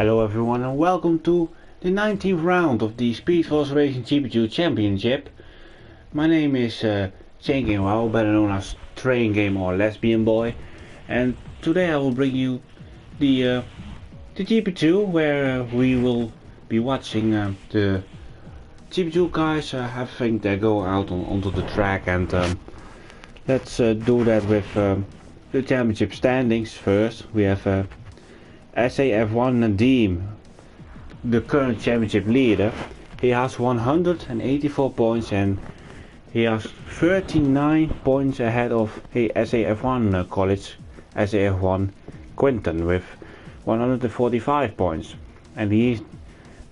Hello everyone and welcome to the 19th round of the Speed Force Racing GP2 Championship. My name is Chain Game Wow, better known as Train Game or Lesbian Boy, and today I will bring you the GP2 where we will be watching the GP2 guys having they go out onto the track, and let's do that with the championship standings first. We have SAF1 Nadim, the current championship leader. He has 184 points and he has 39 points ahead of SAF1 college, SAF1 Quinton with 145 points, and he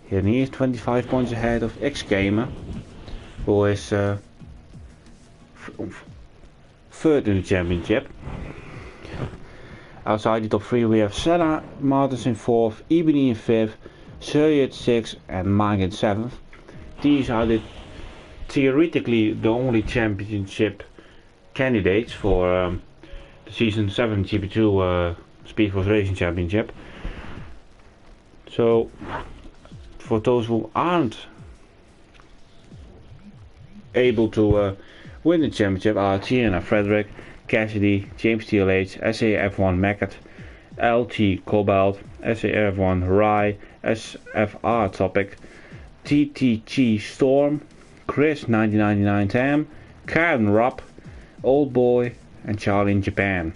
is 25 points ahead of X-Gamer, who is third in the championship. Outside the top 3 we have Senna Martins in 4th, Ebony in 5th, Surrey at 6th and Mike in 7th. These are theoretically the only championship candidates for the Season 7 GP2 Speed Force Racing Championship. So for those who aren't able to win the championship are Tiana Frederick, Cassidy, James TLH, SAF1 Mackett, LT Cobalt, SAF1 Rye, SFR Topic, TTG Storm, Chris 1999 Tam, Karen Rupp, Old Boy and Charlie in Japan.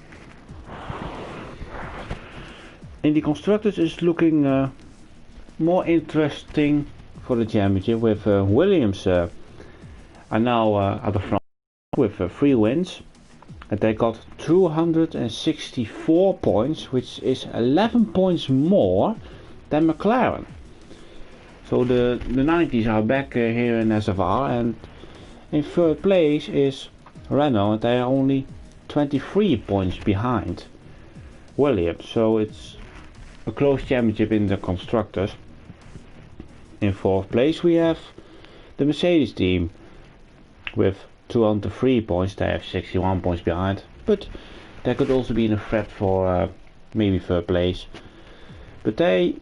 In the constructors is looking more interesting for the championship, with Williams are now at the front with 3 wins. And they got 264 points, which is 11 points more than McLaren. So the 90s are back here in SFR, and in third place is Renault, and they are only 23 points behind Williams. So it's a close championship in the constructors. In fourth place we have the Mercedes team with 203 points. They have 61 points behind, but they could also be in a threat for maybe third place. But they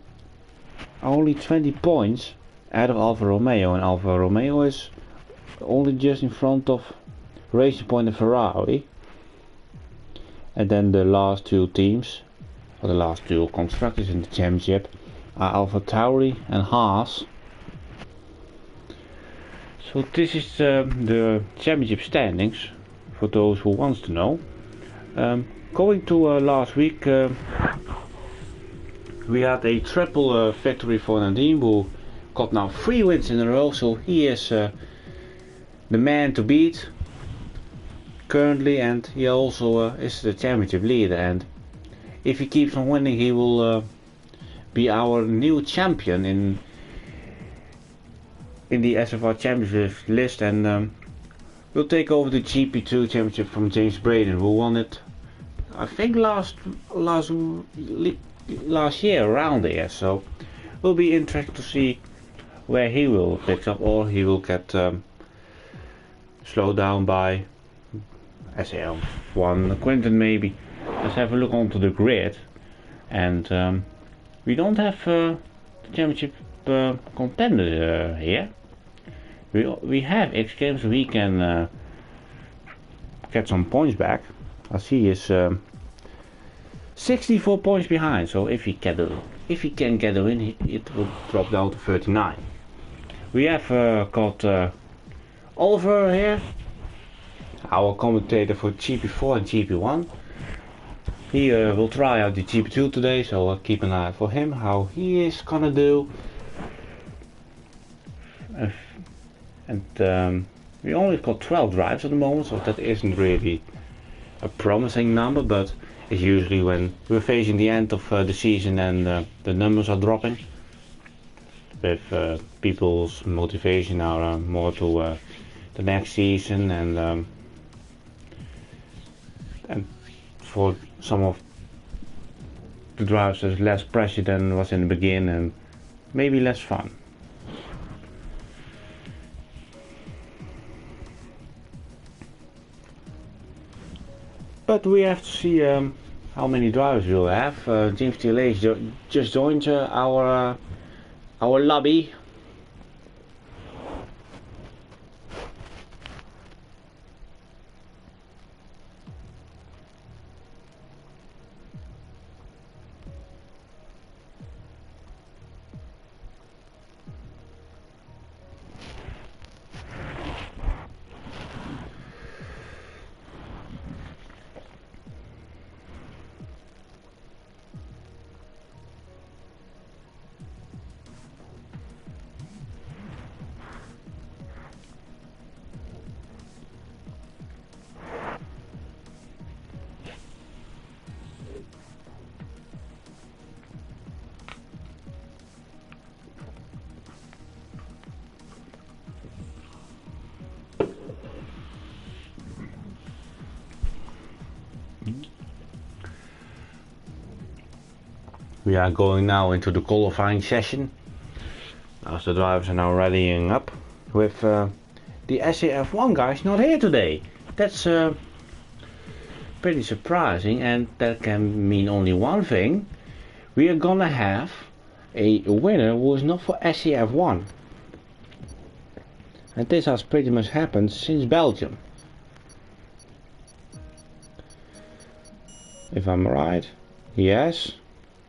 are only 20 points out of Alfa Romeo, and Alfa Romeo is only just in front of Racing Point and Ferrari. And then the last 2 teams, or the last 2 constructors in the championship, are Alfa Tauri and Haas. So this is the championship standings for those who wants to know. Going to last week, we had a triple victory for Nadim, who got now 3 wins in a row. So he is the man to beat currently, and he also is the championship leader. And if he keeps on winning, he will be our new champion in the SFR Championship list, and will take over the GP2 Championship from James Braden, who won it I think last year around there. So will be interesting to see where he will pick up, or he will get slowed down by SAF1 Quinton maybe. Let's have a look onto the grid, and we don't have the championship contender here. We have X Games, we can get some points back, as he is 64 points behind. So if he can get a win, it will drop down to 39. We have got Oliver here, our commentator for GP4 and GP1. He will try out the GP2 today, so I'll keep an eye out for him, how he is gonna do. And we only got 12 drives at the moment, so that isn't really a promising number, but it's usually when we're facing the end of the season and the numbers are dropping, with people's motivation are more to the next season, and for some of the drives there's less pressure than was in the beginning, and maybe less fun. But we have to see how many drivers we'll have. James TLH just joined our lobby. We are going now into the qualifying session, as the drivers are now rallying up, with the SAF1 guys not here today. That's pretty surprising, and that can mean only one thing. We are gonna have a winner who is not for SAF1. And this has pretty much happened since Belgium. If I'm right. Yes.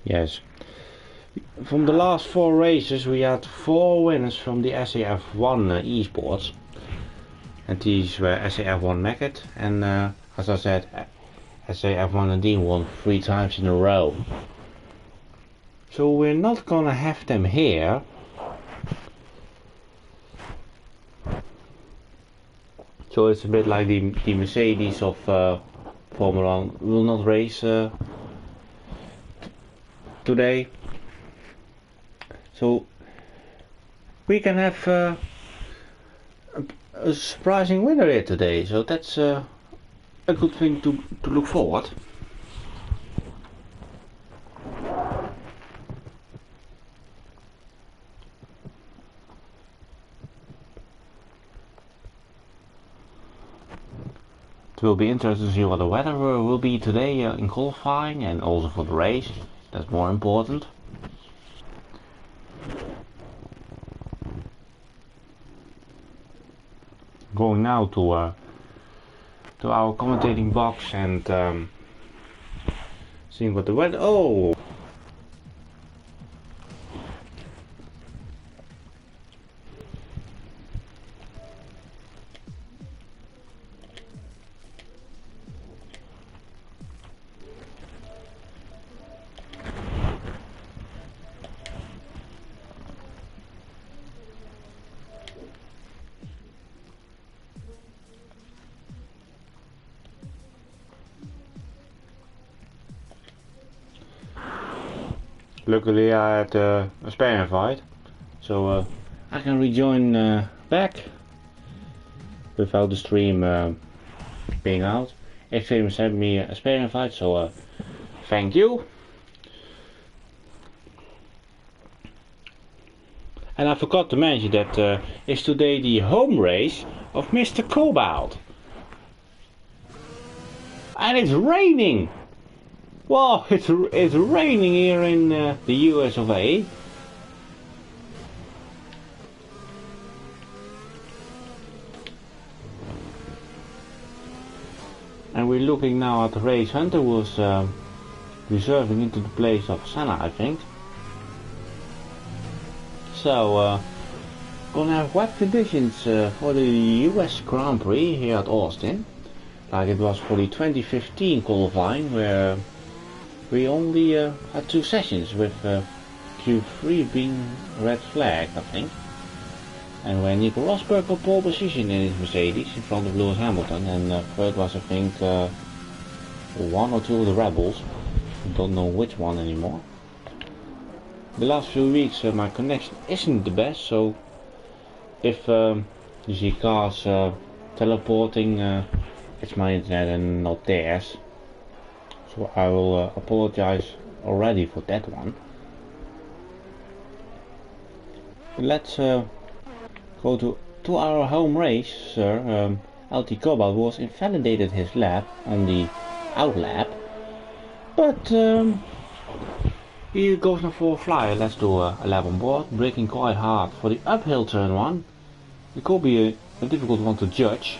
Yes. From the last 4 races we had 4 winners from the SAF1 esports. And these were SAF1 Maggot and as I said, SAF1 and Dean won 3 times in a row. So we're not gonna have them here. So it's a bit like the Mercedes of Formula 1 will not race today. So we can have a surprising winner here today. So that's a good thing to look forward. It will be interesting to see what the weather will be today in qualifying and also for the race. That's more important. Going now to our commentating box and seeing what the weather. Oh. Luckily I had a spare invite, so I can rejoin back without the stream being out. Xtreme sent me a spare invite, so thank you. And I forgot to mention that it's today the home race of Mr. Cobalt. And it's raining! Wow, it's raining here in the US of A. And we're looking now at the race. Hunter was reserving into the place of Senna, I think. So, gonna have wet conditions for the US Grand Prix here at Austin, like it was for the 2015 qualifying, where we only had 2 sessions, with Q3 being red flagged, I think. And where Nico Rosberg got pole position in his Mercedes in front of Lewis Hamilton, and third was, I think, 1 or 2 of the Rebels. Don't know which one anymore. The last few weeks my connection isn't the best, so if you see cars teleporting, it's my internet and not theirs. So I will apologize already for that one. Let's go to our home race, sir. LT Cobalt was invalidated his lap on the out lap, But he goes now for a flyer. Let's do a lap on board, braking quite hard for the uphill turn one. It could be a difficult one to judge.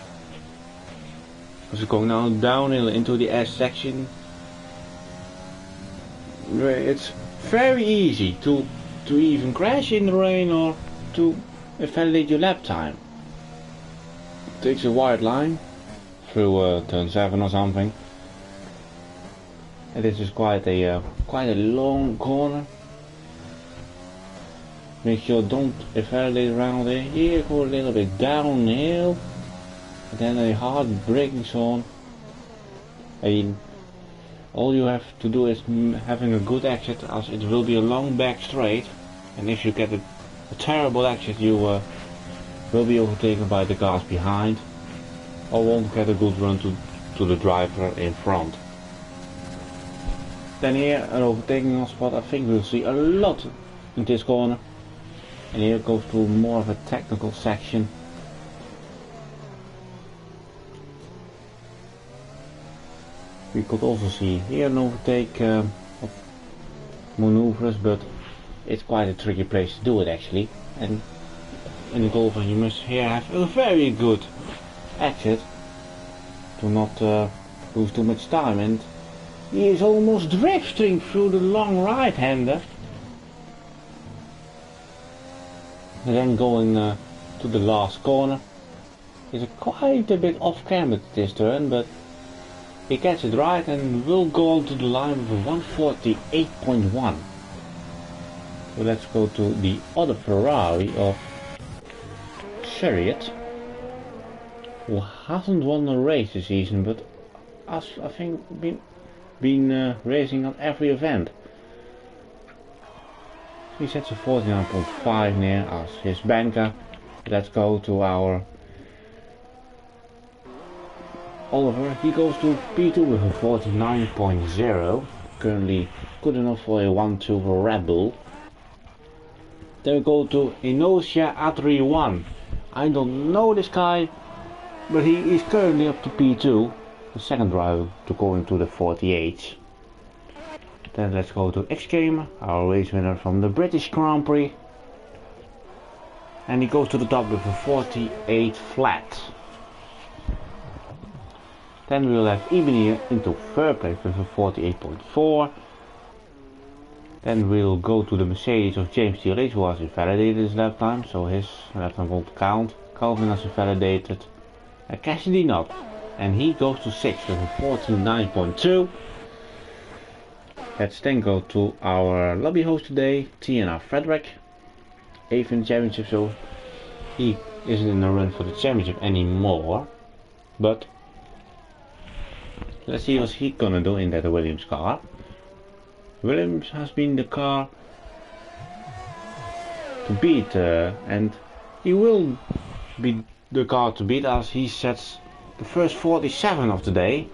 Because it's going now downhill into the S section. Where it's very easy to even crash in the rain or to invalidate your lap time. Takes a wide line through turn 7 or something. And this is quite a long corner. Make sure don't invalidate around there. Here go a little bit downhill. And then a hard braking zone. And all you have to do is having a good exit, as it will be a long back straight. And if you get a terrible exit, you will be overtaken by the cars behind, or won't get a good run to the driver in front. Then here an overtaking spot. I think we'll see a lot in this corner. And here it goes to more of a technical section. We could also see here an overtake maneuvers, but it's quite a tricky place to do it actually. And in the Golfer you must here have a very good exit to not lose too much time. And he is almost drifting through the long right-hander. And then going to the last corner. He's quite a bit off camber this turn, but he gets it right and will go on to the line with a 148.1. So let's go to the other Ferrari of Chariot, who hasn't won a race this season, but has I think been racing on every event. He sets a 49.5 near as his banker. Let's go to our Oliver. He goes to P2 with a 49.0. Currently good enough for a 1-2 for Red Bull. Then we go to Inosia A31. I don't know this guy, but he is currently up to P2. The second driver to go into the 48. Then let's go to X-Gamer, our race winner from the British Grand Prix. And he goes to the top with a 48 flat. Then we'll have Ebony into third place with a 48.4. Then we'll go to the Mercedes of James TLH, who has invalidated his lap time, so his lap time won't count. Calvin has invalidated. And Cassidy not. And he goes to 6th with a 49.2. Let's then go to our lobby host today, TNR Frederick. 8th in the championship, so he isn't in the run for the championship anymore. But let's see what he's gonna do in that Williams car. Williams has been the car to beat, and he will be the car to beat as he sets the first 47 of the day,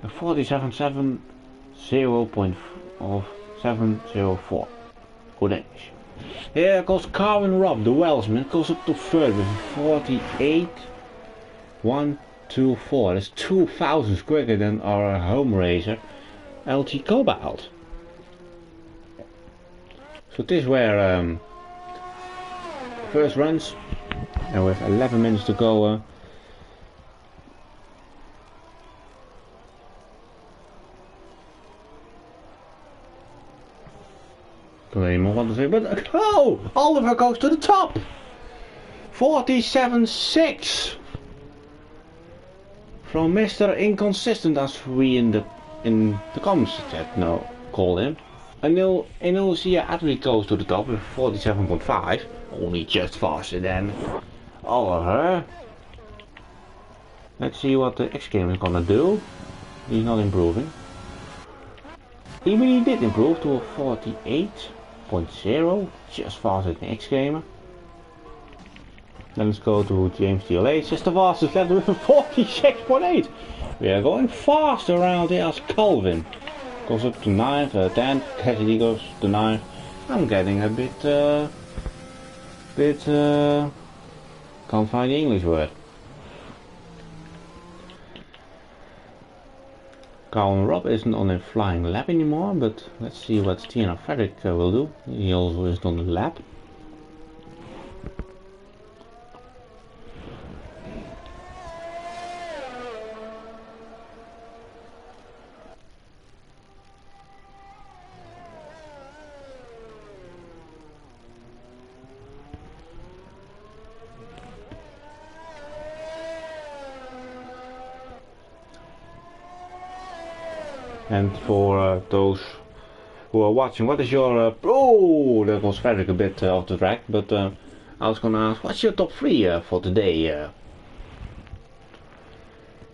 a 47.704. Good English. Here goes Carwin Robb, the Welshman, goes up to third with 48.124. That's 2 thousandths quicker than our home racer LT Cobalt. So this were first runs, and with 11 minutes to go. Don't even want to say, but oh, Oliver goes to the top. 47.6 from Mr. Inconsistent, as we in the comments chat now call him. Inosia Adri goes to the top with 47.5, only just faster than Oliver. Let's see what the X-Game is gonna do. He's not improving. Even he did improve to a 48.0, just faster than X-Gamer. Then let's go to James TLH, just the fastest lap with a 46.8. We are going faster around here as Calvin. Goes up to 9th, 10th, Cassidy goes to 9th. I'm getting a bit, can't find the English word. Carl and Rob isn't on a flying lap anymore, but let's see what Tina Frederick will do. He also isn't on the lap. And for those who are watching, what is your... oh, that was Frederick a bit off the track, but I was gonna ask, what's your top 3 for today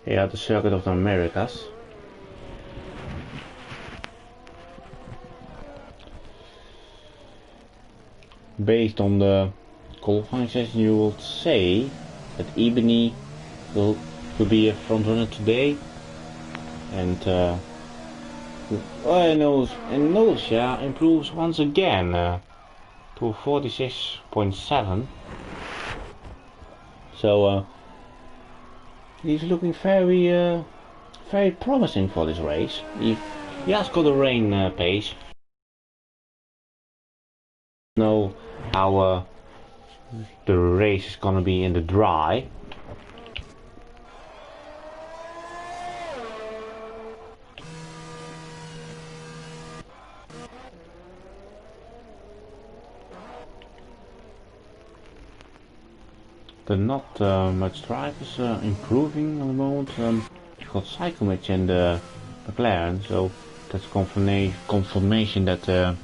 here at the Circuit of the Americas? Based on the qualifying session, you will say that Ebony will be a front runner today, and Nosia improves once again to 46.7. So he's looking very very promising for this race. He has got a rain pace. Know how the race is gonna be in the dry. But not much drivers improving at the moment. We've got Cyclomich and McLaren, so that's confirmation that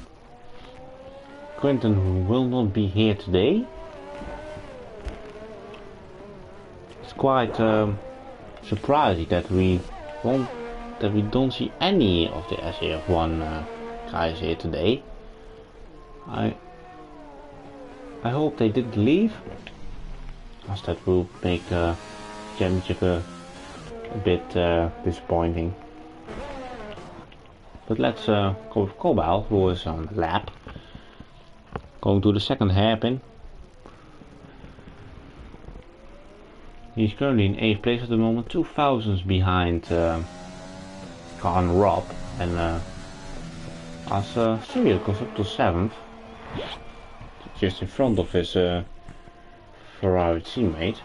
Quinton will not be here today. It's quite surprising that we don't see any of the SAF1 guys here today. I hope they didn't leave, as that will make championship a bit disappointing. But let's go with Cobalt, who is on the lap, going to the second hairpin. He's currently in 8th place at the moment, 2 thousandths behind Carl and Rob, and as Cyril goes up to 7th, just in front of his Ferrari teammate.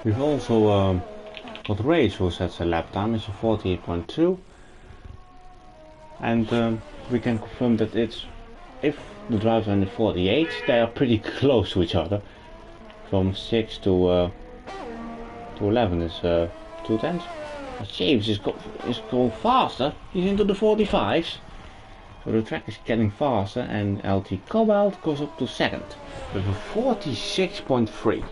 We've also got Rage, who sets a lap time, it's a 48.2, and we can confirm that it's, if the drivers are in the 48, they are pretty close to each other. From 6 to 11 is 2 tenths. James is going faster, he's into the 45s. So the track is getting faster, and LT Cobalt goes up to 2nd with a 46.3.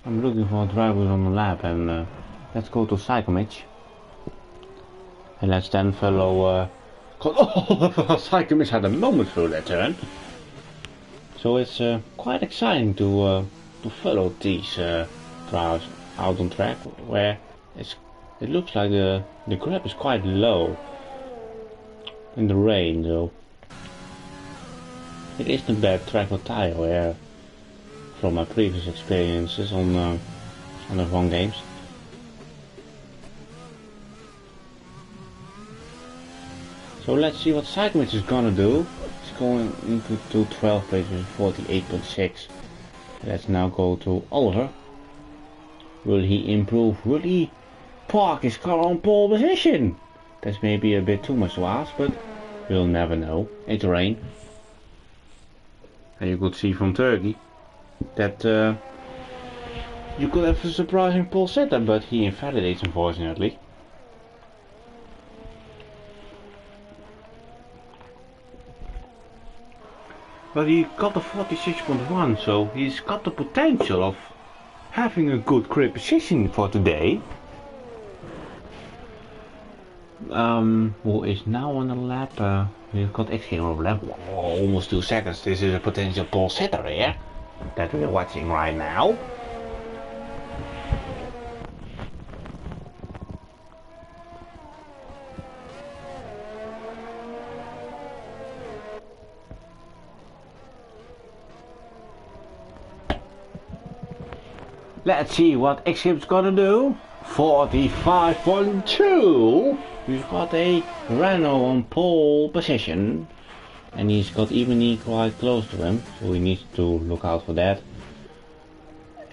I'm looking for drivers on the lap, and let's go to Cyclomich. And let's then follow... Cyclomich had a moment through that turn. So it's quite exciting to follow these drivers out on track, where it looks like the grip is quite low in the rain, though. It isn't a bad track for tire wear from my previous experiences on F1 games. So let's see what Cyclemix is gonna do. It's going into 12th place with 48.6. Let's now go to Oliver. Will he improve? Will he park his car on pole position? That's maybe a bit too much to ask, but we'll never know. It's rain. And you could see from Turkey that you could have a surprising pole setter, but he invalidates unfortunately. But he got the 46.1, so he's got the potential of having a good grip position for today. Who is now on the lap? We've got XK on the lap. Oh, almost 2 seconds. This is a potential pole setter here that we're watching right now. Let's see what X-Hip's gonna do. 45.2. We've got a Renault on pole position. And he's got Ebony quite close to him. So we need to look out for that.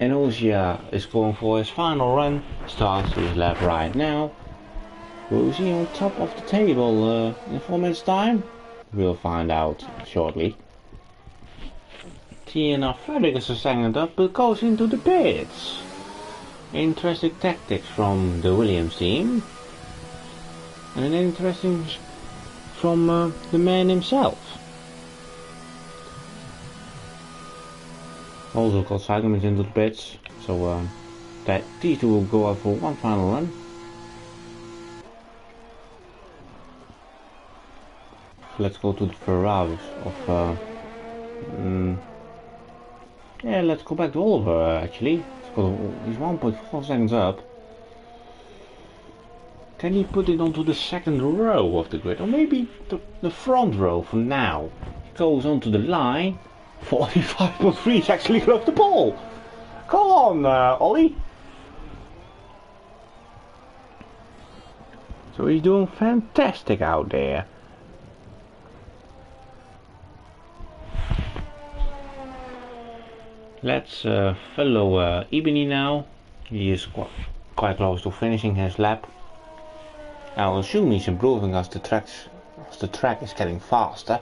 And Ozia is going for his final run. Starts his lap right now. Will he on top of the table in 4 minutes time? We'll find out shortly. TNR Fergus is hanging up but goes into the pits. Interesting tactics from the Williams team. And an interesting from the man himself. Also got Cyclemix into the pits. So that these two will go out for one final run. Let's go to the Ferraris of yeah, let's go back to Oliver actually. He's 1.4 seconds up. Can he put it onto the second row of the grid? Or maybe the front row for now. Goes onto the line. 45.3 is actually close to pole. Come on, Ollie. So he's doing fantastic out there. Let's follow Ebony now. He is quite close to finishing his lap. I'll assume he's improving as the track is getting faster.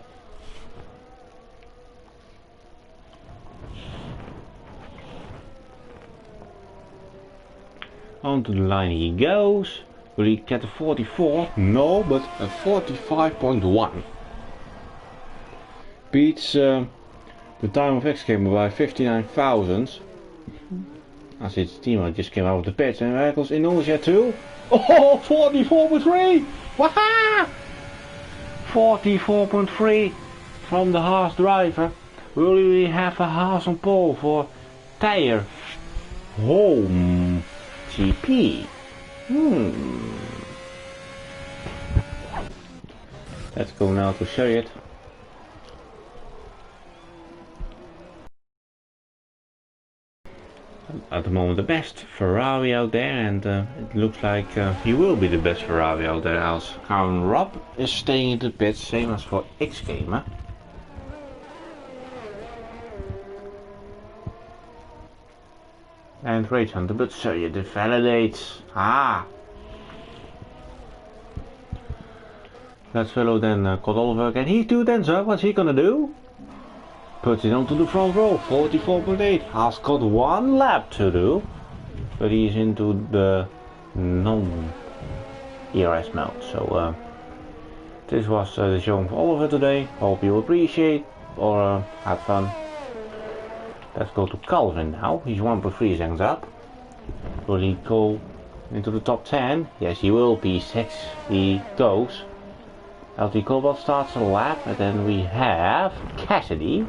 Onto the line he goes. Will he get a 44? No, but a 45.1. Beats the time of X Gamer by 59 thousandths. As his teammate just came out of the pits and there goes Inosia too. Oh, 44.3! Waha! 44.3 from the Haas driver. Will we have a Haas on pole for tire home GP? Let's go now to Chariot. At the moment the best Ferrari out there, and it looks like he will be the best Ferrari out there, as Karen Robb is staying in the pits, same as for X-Gamer. And Rage Hunter, but Chariot validates. Let's follow then Cod Oliver again. He's 2 tenths up, what's he gonna do? Puts it onto the front row, 44.8. Has got 1 lap to do, but he's into the non-ERS mode. So this was the show for Oliver today. Hope you appreciate or had fun. Let's go to Calvin now. He's 1.3 seconds up. Will he go into the top 10? Yes, he will. P6 he goes. LT Cobalt starts a lap, and then we have Cassidy.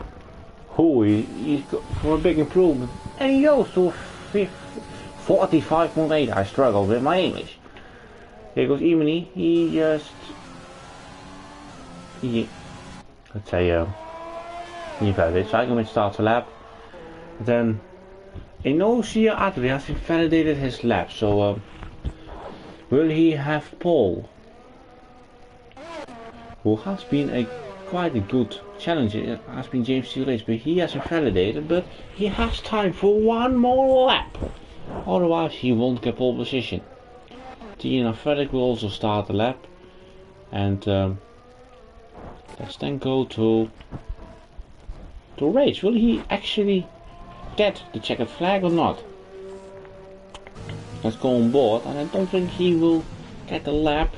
Who he's got for a big improvement, and he goes to 45.8. I struggled with my English. Here goes Emily. Let's say he validated. Cyclemix starts a lap. Then Inosia Adri has validated his lap. So will he have pole? who has been quite a good challenger, has been James Steele, but he hasn't validated, but he has time for one more lap. Otherwise he won't get pole position. Tina Frederick will also start the lap, and let's then go to race. Will he actually get the checkered flag or not? Let's go on board, and I don't think he will get the lap.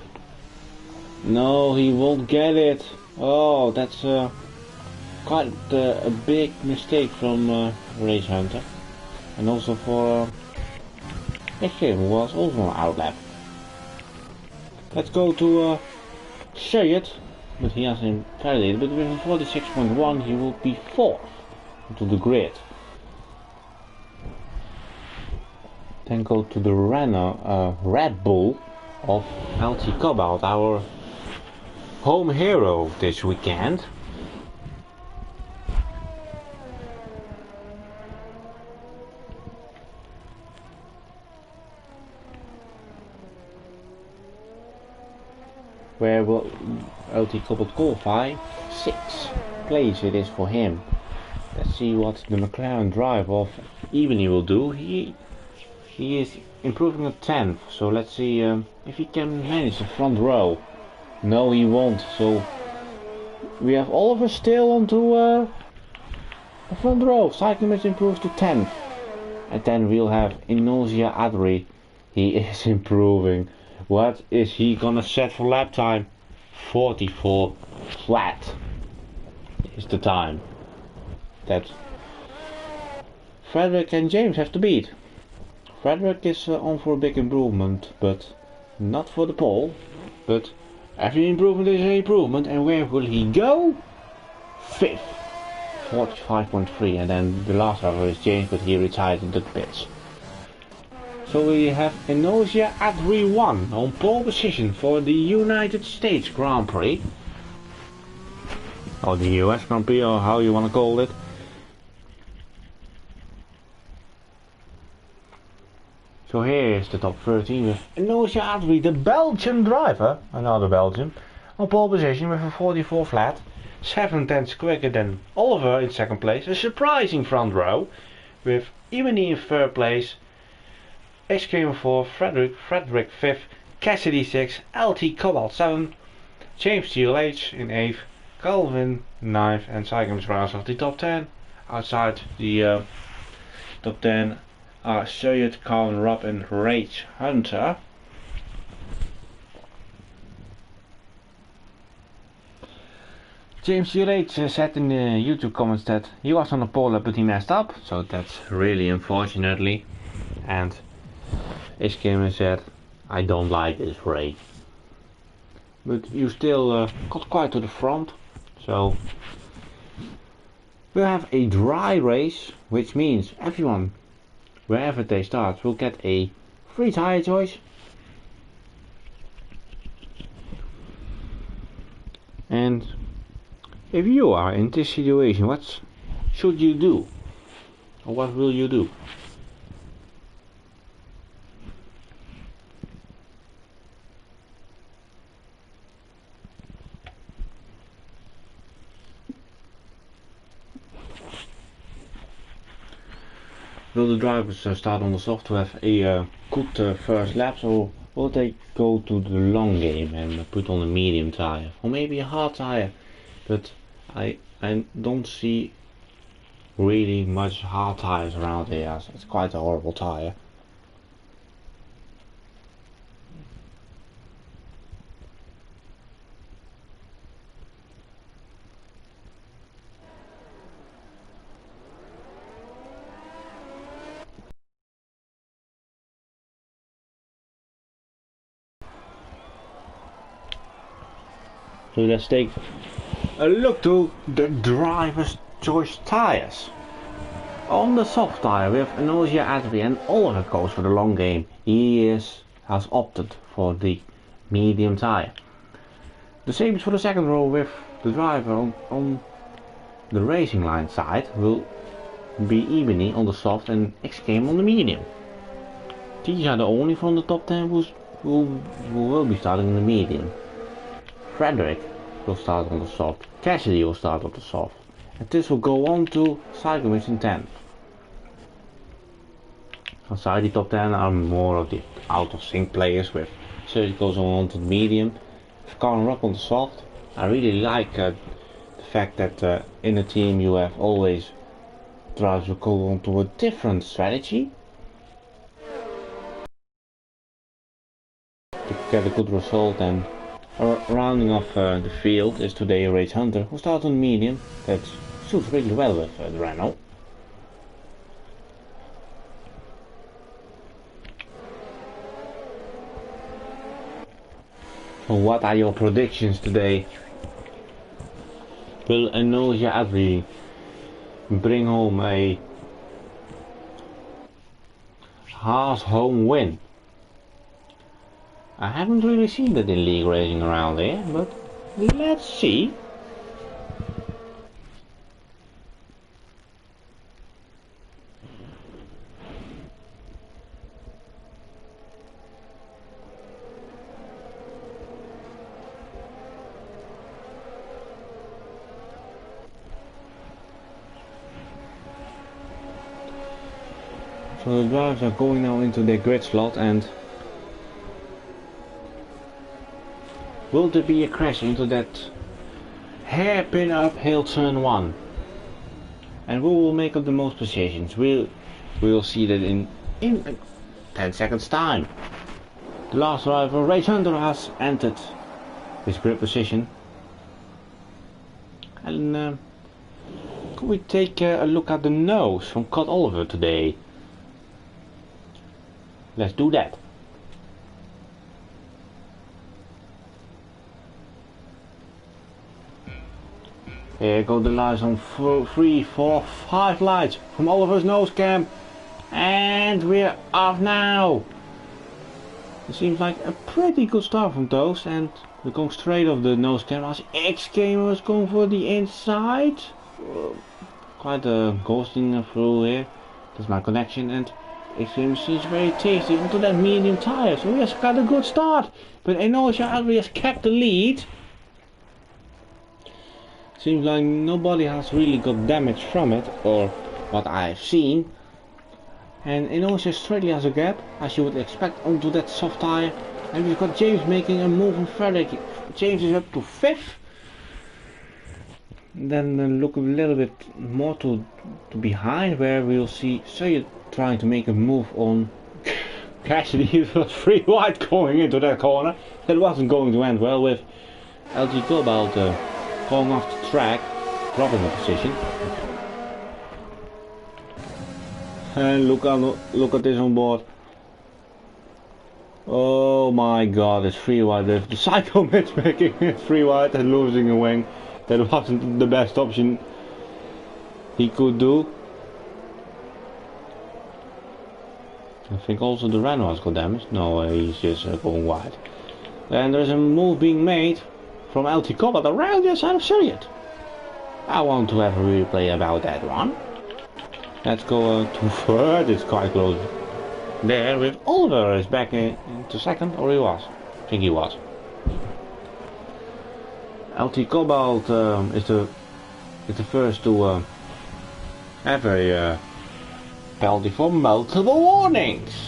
No, he won't get it. Oh, that's quite a big mistake from Race Hunter, and also for who was also an outlap. Let's go to Sayed, but he hasn't validated, but with a 46.1 he will be 4th into the grid. Then go to the Red Bull of LT Cobalt, our home hero this weekend. Where will LT Cobalt qualify? 6th place it is for him. Let's see what the McLaren driver of Ebony will do. He is improving at 10th, so let's see if he can manage the front row. No, he won't, so we have Oliver still onto the front row. Cyclist improves to 10th, and then we'll have Inossia Adri. He is improving. What is he gonna set for lap time? 44 flat is the time that Frederick and James have to beat. Frederick is on for a big improvement, but not for the pole. But every improvement is an improvement, and where will he go? 5th, 45.3, and then the last driver is James, but he retired into the pits. So we have Inossia Adri 1 on pole position for the United States Grand Prix. Or the US Grand Prix, or how you want to call it. So here is the top 13 with Inossia Adri, the Belgian driver, another Belgian, on pole position with a 44 flat, 7/10 quicker than Oliver in 2nd place, a surprising front row, with Ebony in 3rd place, XK 4, Frederick 5th, Cassidy 6th, LT Cobalt 7th, James TLH in 8th, Calvin 9th, and Cyclist rounds off the top 10. Outside the top 10 are Sayed, Calvin, Rob, and Race Hunter. James TLH said in the YouTube comments that he was on a pole but he messed up, so that's really unfortunately. And HKM said, I don't like this race. But you still got quite to the front, so we'll have a dry race, which means everyone, wherever they start, will get a free tire choice. And if you are in this situation, what should you do? Or what will you do? Will the drivers start on the soft to have a good first lap, or will they go to the long game and put on a medium tire, or maybe a hard tire? But I don't see really much hard tires around here, so it's quite a horrible tire. So let's take a look to the driver's choice tires. On the soft tire we have Inossia Adri, and Oliver goes for the long game. He has opted for the medium tire. The same is for the second row with the driver on the racing line side will be Ebony on the soft and XK on the medium. These are the only from the top 10 who will be starting in the medium. Frederick will start on the soft. Cassidy will start on the soft. And this will go on to Cyclomix in 10th. Outside the top 10 are more of the out of sync players with Surgicals on to the medium, Scar Rock on the soft. I really like the fact that in a team you have always drives to go on to a different strategy to get a good result. And rounding off the field is today Rage Hunter, who starts on medium. That suits really well with the Renault. So what are your predictions today? Will Enosia Adri bring home a Haas home win? I haven't really seen that in league racing around here, but let's see. So the drivers are going now into their grid slot, and will there be a crash into that hairpin uphill turn 1? And who will make up the most positions? We'll see that in 10 seconds time. The last driver, Rage Hunter, has entered his grid position. And could we take a look at the nose from Cod Oliver today? Let's do that. Here go the lights on 3, 4, 5 lights from Oliver's nose cam. And we're off now. It seems like a pretty good start from those, and we're going straight off the nose cam as X-Gamer is going for the inside. Quite a ghosting through here. That's my connection, and X-Gamer seems very tasty onto that medium tire, so he has got a good start. But Enosia Adri has kept the lead. Seems like nobody has really got damage from it, or what I've seen. And Enosia Australia has a gap, as you would expect, onto that soft tire. And we've got James making a move on Frederick. James is up to 5th. Then look a little bit more to behind, where we'll see Sayed trying to make a move on Cassidy. It was 3 wide going into that corner. That wasn't going to end well, with LG Cobalt going off the track, dropping the position. And look at this on board. Oh my god, it's 3 wide with the Psycho Mitch making it 3 wide and losing a wing. That wasn't the best option he could do. I think also the Renault has got damaged. No, he's just going wide. And there's a move being made from LT Combat around the other side of Syriot. I want to have a replay about that one. Let's go to third. It's quite close there, with Oliver is back into second, or he was? I think he was. LT Cobalt is the first to have a penalty for multiple warnings.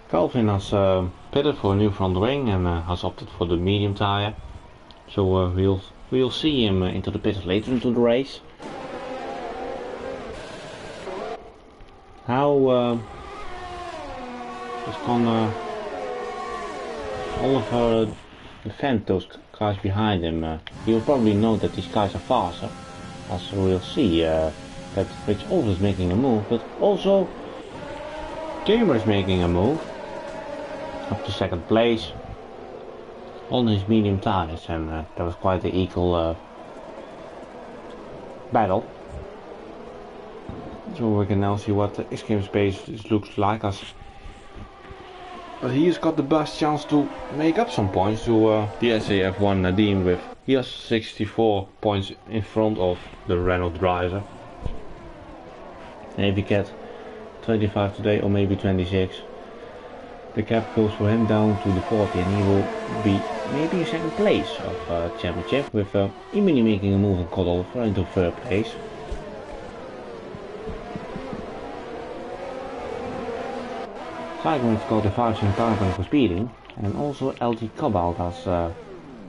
Calvin has pitted for a new front wing and has opted for the medium tire, so we'll see him into the pits later into the race. How is gonna Oliver defend those guys behind him? He'll probably know that these guys are faster, as we'll see that Rich Oliver is making a move, but also Gamer is making a move up to second place on his medium tires, and that was quite an equal battle. So we can now see what the X-Games space looks like. But he's got the best chance to make up some points to the SAF1 Nadim with. He has 64 points in front of the Renault driver. And if he gets 25 today or maybe 26, the gap goes for him down to the 40 and he will be maybe in second place of championship with Imini making a move on Cordova into third place. Cycling's got a 5-second time for speeding, and also LT Cobalt has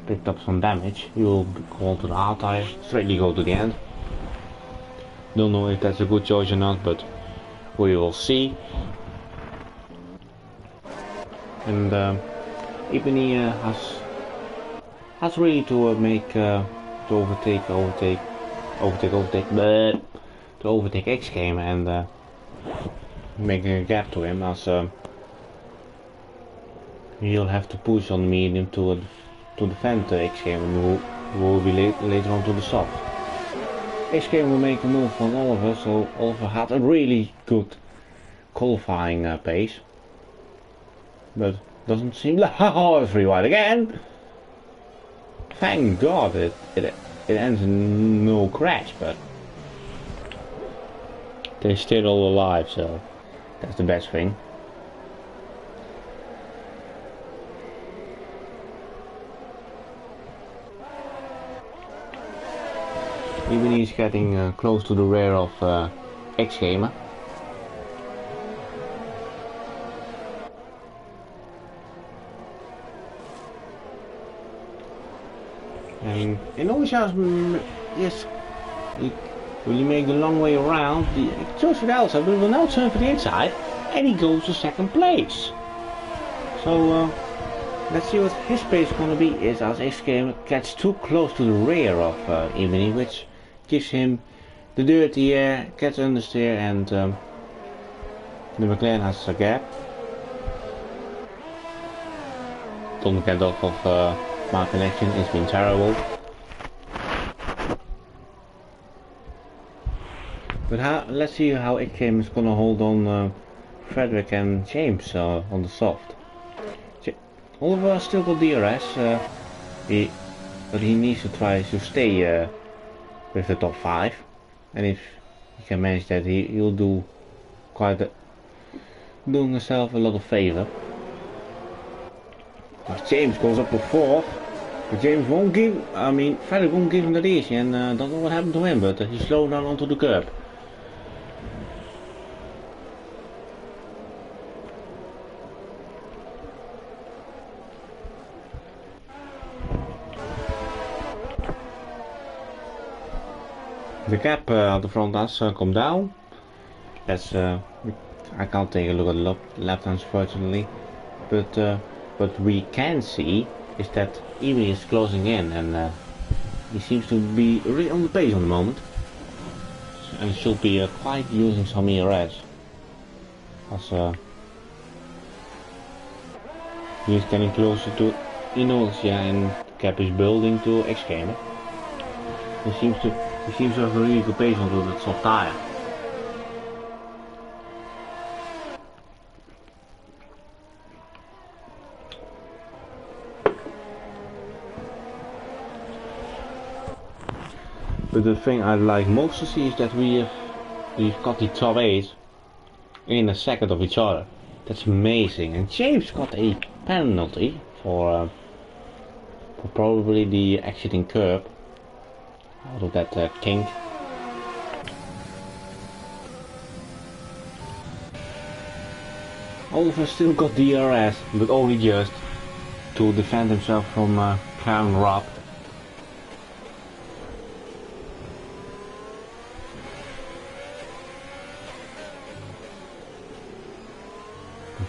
picked up some damage. He will go on to the hard tire, straightly go to the end. Don't know if that's a good choice or not, but we will see. And Ibni has really to make to overtake X-Game and make a gap to him, as he'll have to push on the medium to defend X-Game, and who will be later on to the soft. X-Game will make a move on Oliver, so Oliver had a really good qualifying pace, but doesn't seem like it's free wide again. Thank God it ends in no crash, but they're still all alive, so that's the best thing. Even he's getting close to the rear of X-Gamer. And in all shots, yes, will he make the long way around? The choice for the outside, but will now turn for the inside, and he goes to second place. So let's see what his pace is going to be. Is as X-Gamer gets too close to the rear of Imini, which gives him the dirty air, gets understeer, and the McLaren has a gap. Don't get off of my connection, it's been terrible. But let's see how X-Game is gonna hold on Frederick and James on the soft. Oliver still got DRS, but he needs to try to stay with the top 5, and if he can manage that, he'll do doing himself a lot of favor. But James goes up to 4th, but James won't give, Frederick won't give him that easy, and don't know what happened to him, but he slowed down onto the curb. The gap at the front has come down. That's I can't take a look at the left hands fortunately, but what we can see is that Emi is closing in, and he seems to be really on the pace at the moment, and should be quite using some ERS, as he's getting closer to Inertia, and gap is building to X-Gamer. He seems to have a really good pace onto the soft tire. But the thing I like most to see is that we've got the top 8 in a second of each other. That's amazing. And James got a penalty for probably the exiting curb out of that kink. Oliver still got DRS, but only just to defend himself from Karen Rob.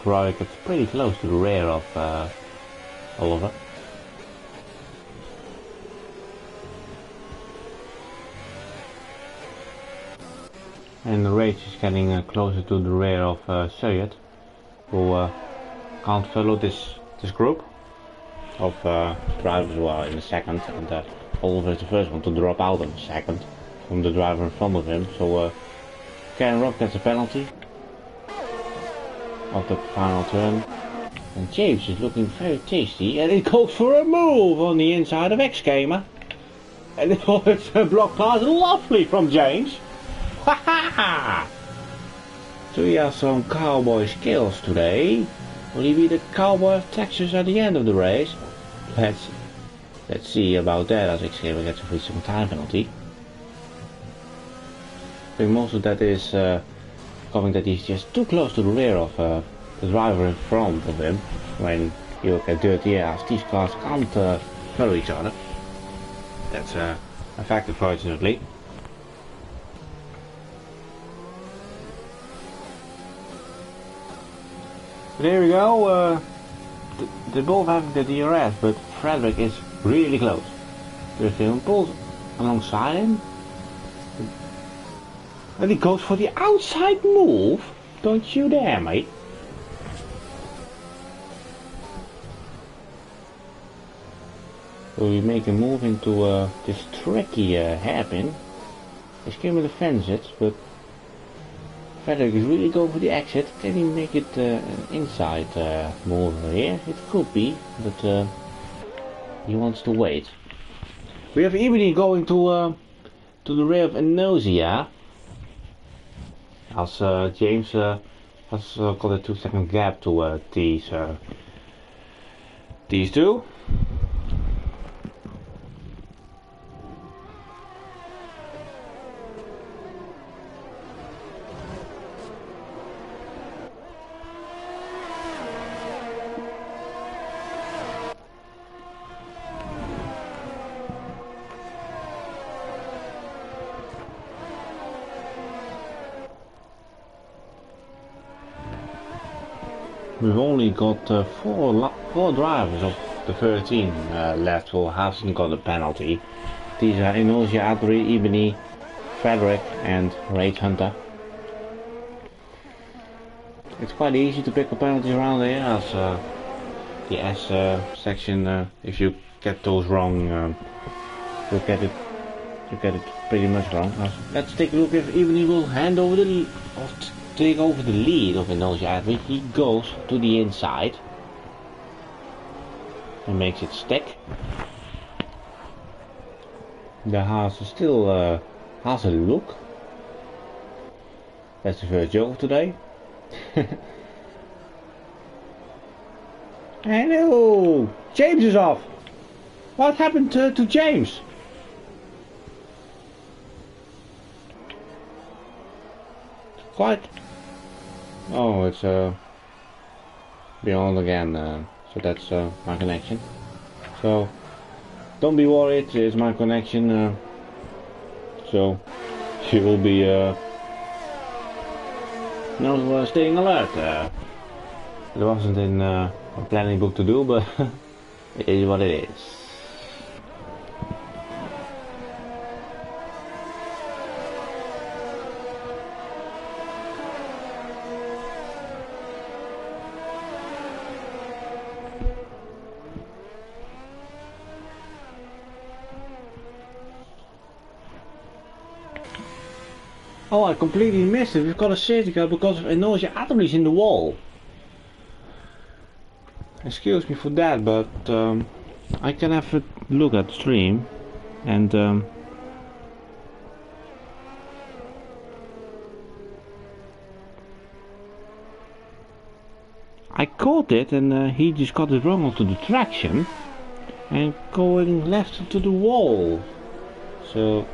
Ferrari gets pretty close to the rear of Oliver. And the race is getting closer to the rear of Sayed, who can't follow this group of drivers who are in the second, and Oliver is the first one to drop out in the second. from the driver in front of him. So Karen Rock gets a penalty of the final turn. And James is looking very tasty, and it goes for a move on the inside of X-Gamer. And it was a block pass, lovely from James. Ha ha ha! So he has some cowboy skills today. Will he be the cowboy of Texas at the end of the race? Let's see about that, as X-Gamer gets a free second time penalty. I think most of that is coming that he's just too close to the rear of the driver in front of him. When you look at dirty ass, these cars can't follow each other. That's a fact, unfortunately. There we go. They both have the DRS, but Frederick is really close. There's pulls alongside him. And he goes for the outside move. Don't you dare, mate. So we make a move into this tricky hairpin. He's came with the fence it, but Frederick is really going for the exit. Can he make it an inside move here? It could be, but he wants to wait. We have Ebony going to the rear of Enosia. As James has got a 2-second gap to these two. We've only got four drivers of the 13 left who hasn't got a penalty. These are Enosia, Adri, Ebony, Frederick and Race Hunter. It's quite easy to pick up penalties around here, as the S section, if you get those wrong, you get it pretty much wrong. Let's take a look if Ebony will hand over take over the lead of Enosia. He goes to the inside and makes it stick. The Haas still has a look. That's the first joke of today. Hello! James is off! What happened to James? Quite. Oh, it's beyond again, so that's my connection. So don't be worried, it's my connection, so you will be staying alert. It wasn't in a planning book to do, but it is what it is. Oh, I completely missed it. We've got a safety car because of Enosia Atomies in the wall. Excuse me for that, but I can have a look at the stream and I caught it, and he just got it wrong onto the traction and going left into the wall. So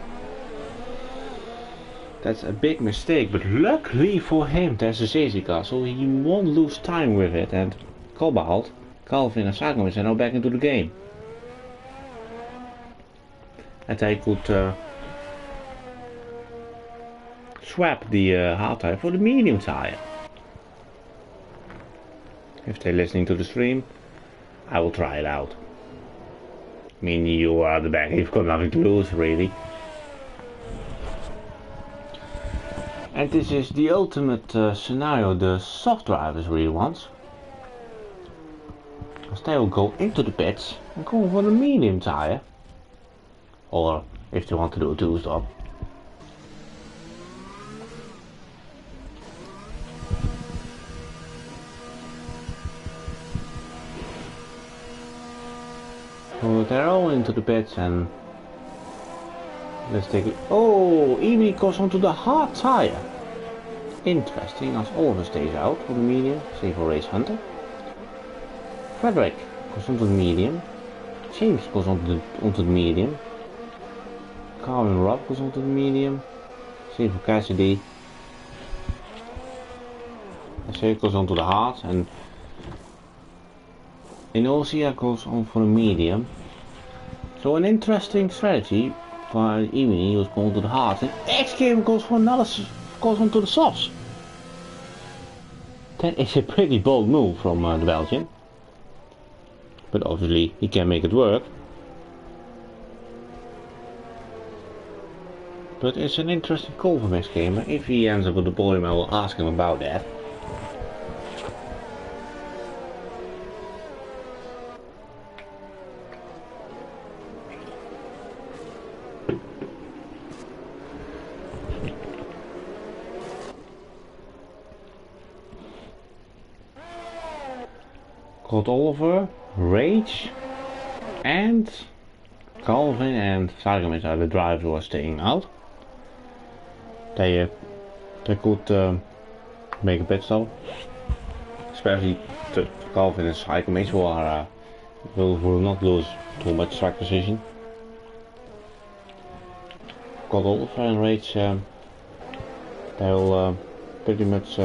that's a big mistake, but luckily for him there's a safety car, so he won't lose time with it, and Cobalt, Calvin and Sagamix are now back into the game. And they could swap the hard tire for the medium tire. If they're listening to the stream, I will try it out. I mean, you are the back, you've got nothing to lose really. And this is the ultimate scenario the soft drivers really want. Because they will go into the pits and go for the medium tire. Or if they want to do a two-stop, So they're all into the pits and let's take it. Oh, Amy goes onto the hard tire. Interesting, as Oliver stays out for the medium, save for Race Hunter. Frederick goes onto the medium. James goes onto the medium. Carl and Rob goes onto the medium. Same for Cassidy. Save goes onto the hard and Inosia goes on for the medium. So an interesting strategy for Emily who's going to the hard and X-Game goes for another goes onto the softs. That is a pretty bold move from the Belgian. But obviously he can make it work. But it's an interesting call from X-Game. If he ends up with the podium I will ask him about that. Got Oliver, Rage, and Calvin and Sargamis are the drivers who are staying out. They could make a pit stop, especially Calvin and Sargamis who are will not lose too much track position. Got Oliver and Rage, they'll pretty much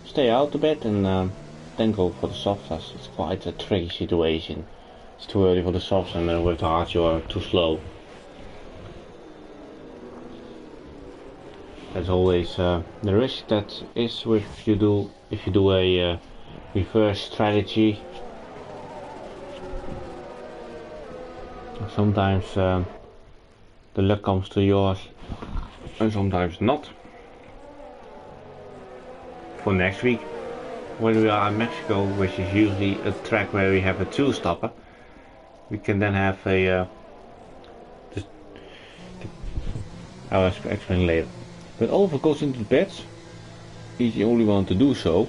stay out a bit and then go for the softs, as it's quite a tricky situation. It's too early for the softs and with the hards you are too slow. There's always the risk that is if you do a reverse strategy. Sometimes the luck comes to yours and sometimes not. For next week, when we are in Mexico, which is usually a track where we have a two-stopper, we can then have a I'll explain later. But Oliver goes into the pits. He's the only one to do so.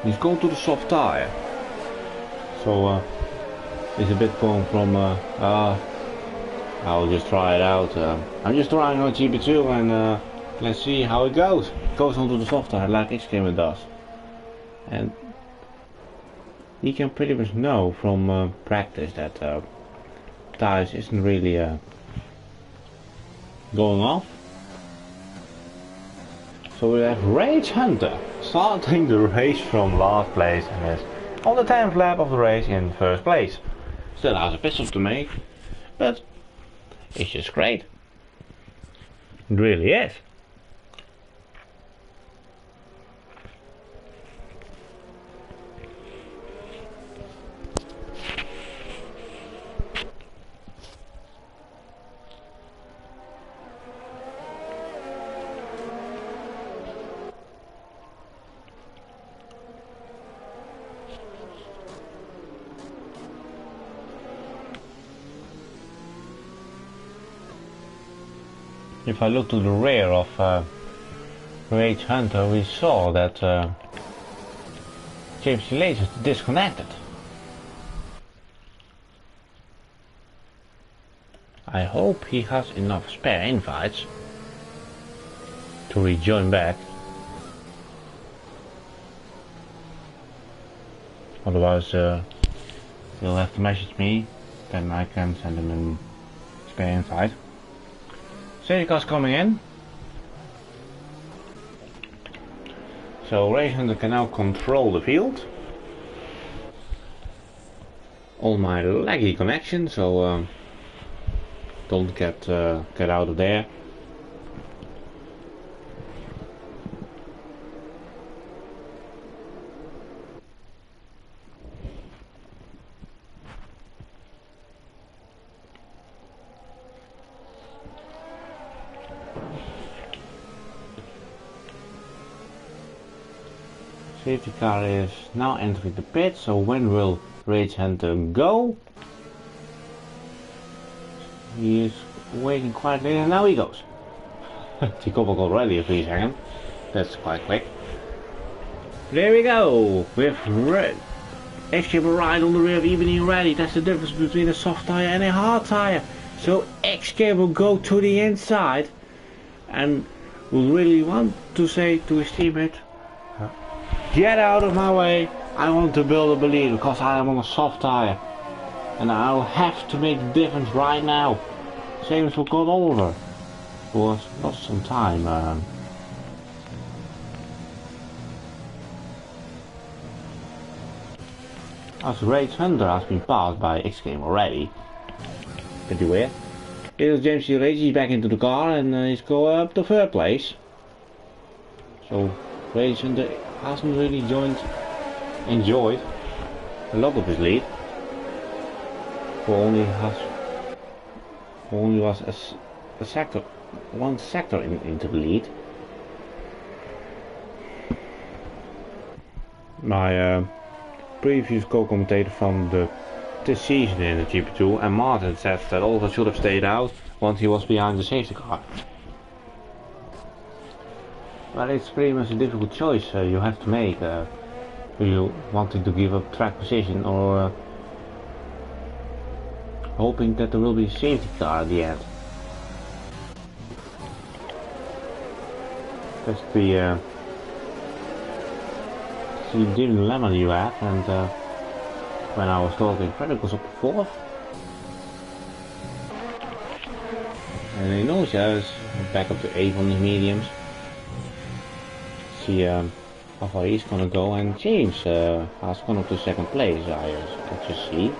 He's going to the soft tire. So it's a bit going from I'll just try it out. I'm just trying on GP2 and let's see how it goes. It goes onto the soft tire like X-Gamer does. And you can pretty much know from practice that tires isn't really going off. So we have Rage Hunter starting the race from last place and is on the 10th lap of the race in first place. Still has a pit stop to make, but it's just great. It really is. If I look to the rear of Rage Hunter, we saw that James Lace is disconnected. I hope he has enough spare invites to rejoin back. Otherwise he'll have to message me, then I can send him a spare invite. Safety car's coming in. So Race Hunter can now control the field. On my laggy connection, so don't get out of there. Safety car is now entering the pit, so when will Rage Hunter go? He is waiting quietly and now he goes. He coupled already a free second. That's quite quick. There we go with X-Gamer right on the rear of Ebony ready. That's the difference between a soft tire and a hard tire. So X-Gamer will go to the inside and will really want to say to his teammate, get out of my way, I want to build a lead because I am on a soft tire. And I'll have to make the difference right now. Same as for God Oliver, who was lost some time. As Rage Hunter has been passed by X-Game already. Pretty weird. Here's James C. Rage, he's back into the car and he's going up to third place. So Rage Hunter hasn't really enjoyed a lot of his lead. Who only was a sector, one sector into the lead. My previous co-commentator from this season in the GP2 and Martin said that Oliver should have stayed out once he was behind the safety car. But it's pretty much a difficult choice you have to make. You wanting to give up track position or hoping that there will be a safety car at the end. That's the dilemma you have, and when I was talking, Frederick was up to 4th. And Inosha is back up to 8th on his mediums. See how far he's gonna go, and James has gone up to 2nd place, I just see.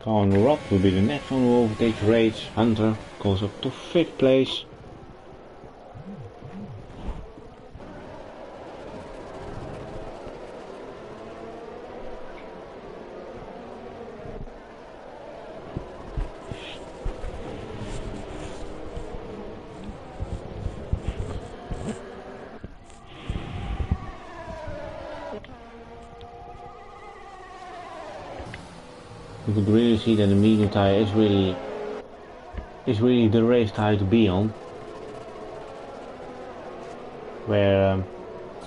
Colin Rock will be the next one who overtakes Rage Hunter, goes up to 5th place. You could really see that the medium tire is really the race tire to be on. Where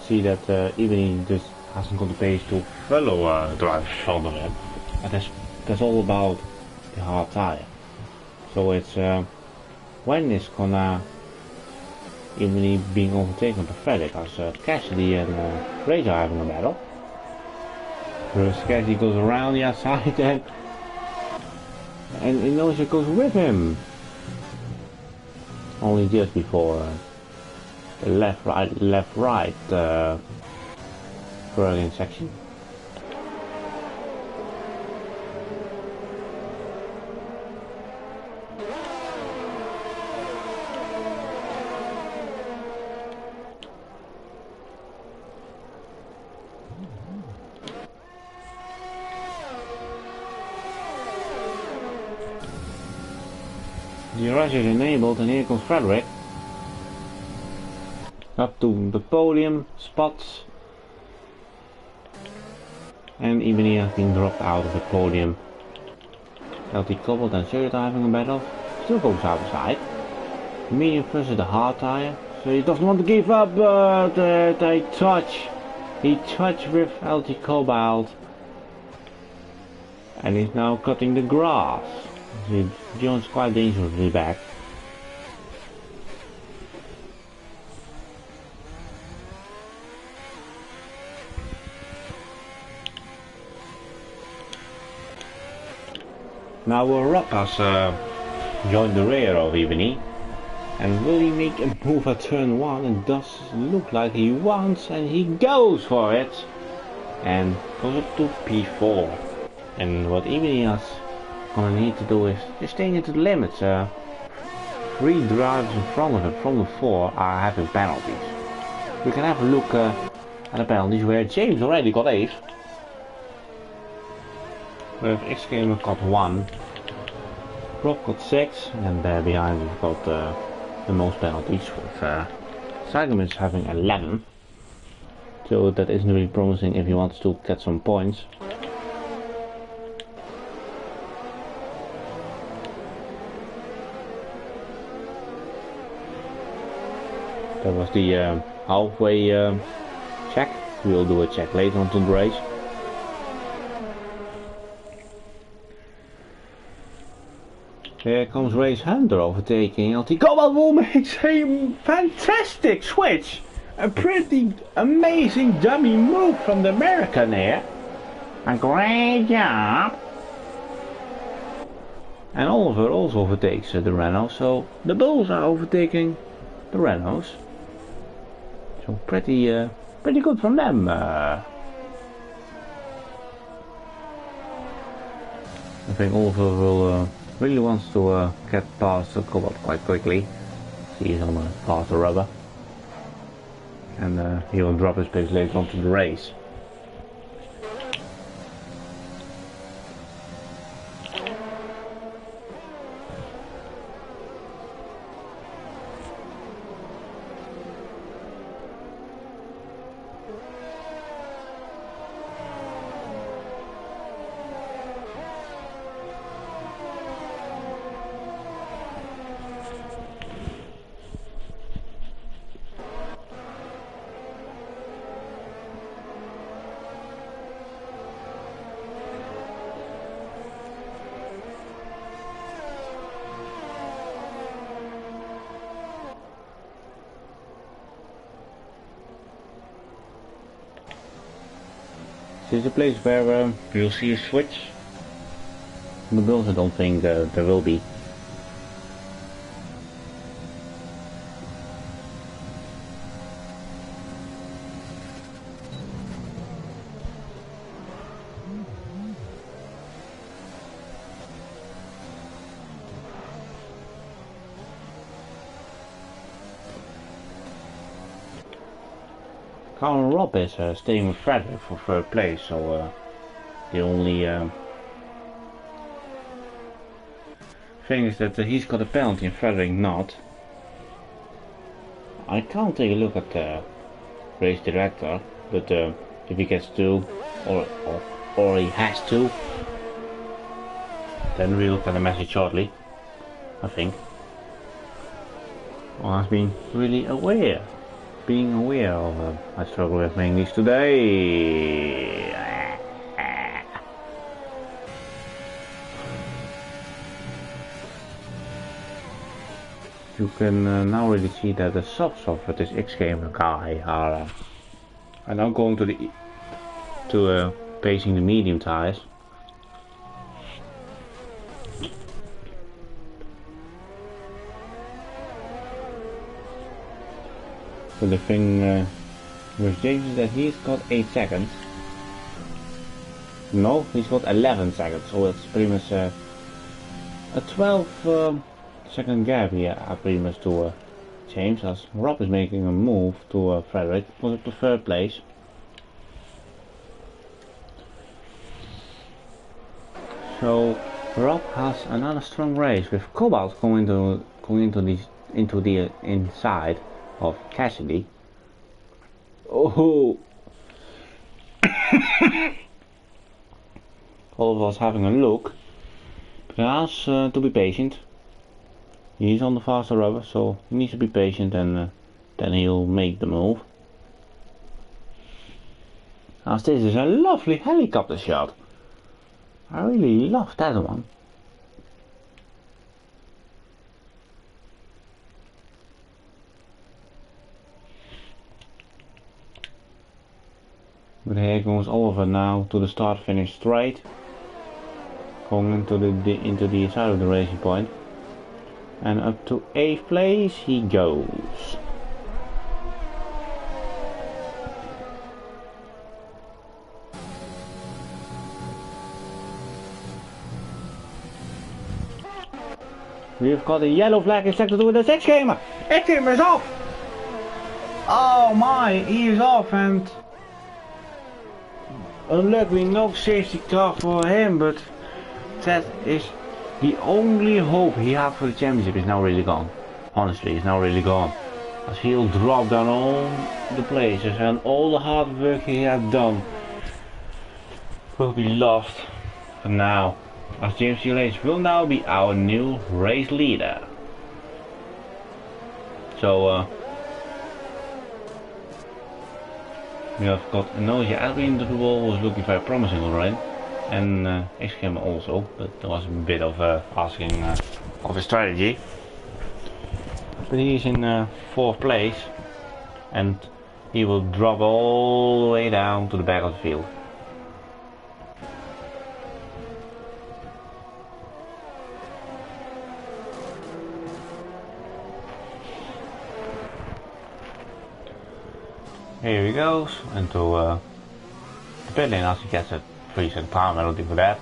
see that even he just hasn't got the pace to follow drivers under him. And that's all about the hard tire. So it's when it's gonna even he being overtaken by Frederick as Cassidy and Rage are having a battle. First Cassidy goes around the outside and Inosha goes with him. Only just before the left right Berlin section. The rush is enabled and here comes Frederick. Up to the podium spots. And even he has been dropped out of the podium. LT Cobalt and Sergio are having a battle. Still goes outside. Medium versus the hard tire. So he doesn't want to give up, but they touch. He touched with LT Cobalt. And he's now cutting the grass. John's quite dangerously back. Now Rock has joined the rear of Ebony. And will he make a move at turn 1? It does look like he wants, and he goes for it. And goes up to P4. And what Ebony has gonna need to do is just staying into the limits. 3 drivers in front of him from the 4 are having penalties. We can have a look at the penalties where James already got 8. With X-Gamer got 1. Rob got 6, and there behind we've got the most penalties, with Simon having 11. So that isn't really promising if he wants to get some points. That was the halfway check. We'll do a check later on to the race. Here comes Race Hunter overtaking LT. Cobalt makes a fantastic switch. A pretty amazing dummy move from the American here. A great job. And Oliver also overtakes the Renault, so the Bulls are overtaking the Renaults. So pretty good from them. I think Oliver will really wants to get past the Cobalt quite quickly. He's on a faster rubber, and he will drop his pace later on to the race. This is a place where you'll see a switch. The Bills, I don't think there will be. Carl and Rob is staying with Frederick for third place, so the only thing is that he's got a penalty and Frederick not. I can't take a look at the race director, but if he gets 2 or he has to, then we'll look at the message shortly, I think. Well, I've been really aware. Being aware of I struggle with making these today. You can now really see that the subs of this X-Gamer guy are now going to pacing the medium tires. So the thing with James is that he's got 8 seconds. No, he's got 11 seconds, so it's pretty much a 12 second gap here, pretty much to James, as Rob is making a move to Frederick for the preferred place. So Rob has another strong race with Cobalt going into the inside of Cassidy. Oh, Oliver's having a look, but he has to be patient. He's on the faster rubber, so he needs to be patient, and then he'll make the move. As this is a lovely helicopter shot. I really love that one. But here goes Oliver now to the start finish straight, going into the side of the racing point, and up to 8th place he goes. We've got a yellow flag expected with the X-Gamer. X-Gamer is off. Oh my, he is off, and unluckily no safety car for him, but that is The only hope he had for the championship is now really gone. Honestly, it's now really gone. As he'll drop down all the places and all the hard work he had done will be lost for now. As James GP2 will now be our new race leader. So we have got Anosia as we into the wall, was looking very promising already. And XGame also, but there was a bit of asking of a strategy. But he's in 4th place and he will drop all the way down to the back of the field. Here he goes into the pit lane as he gets a 3-second time penalty for that.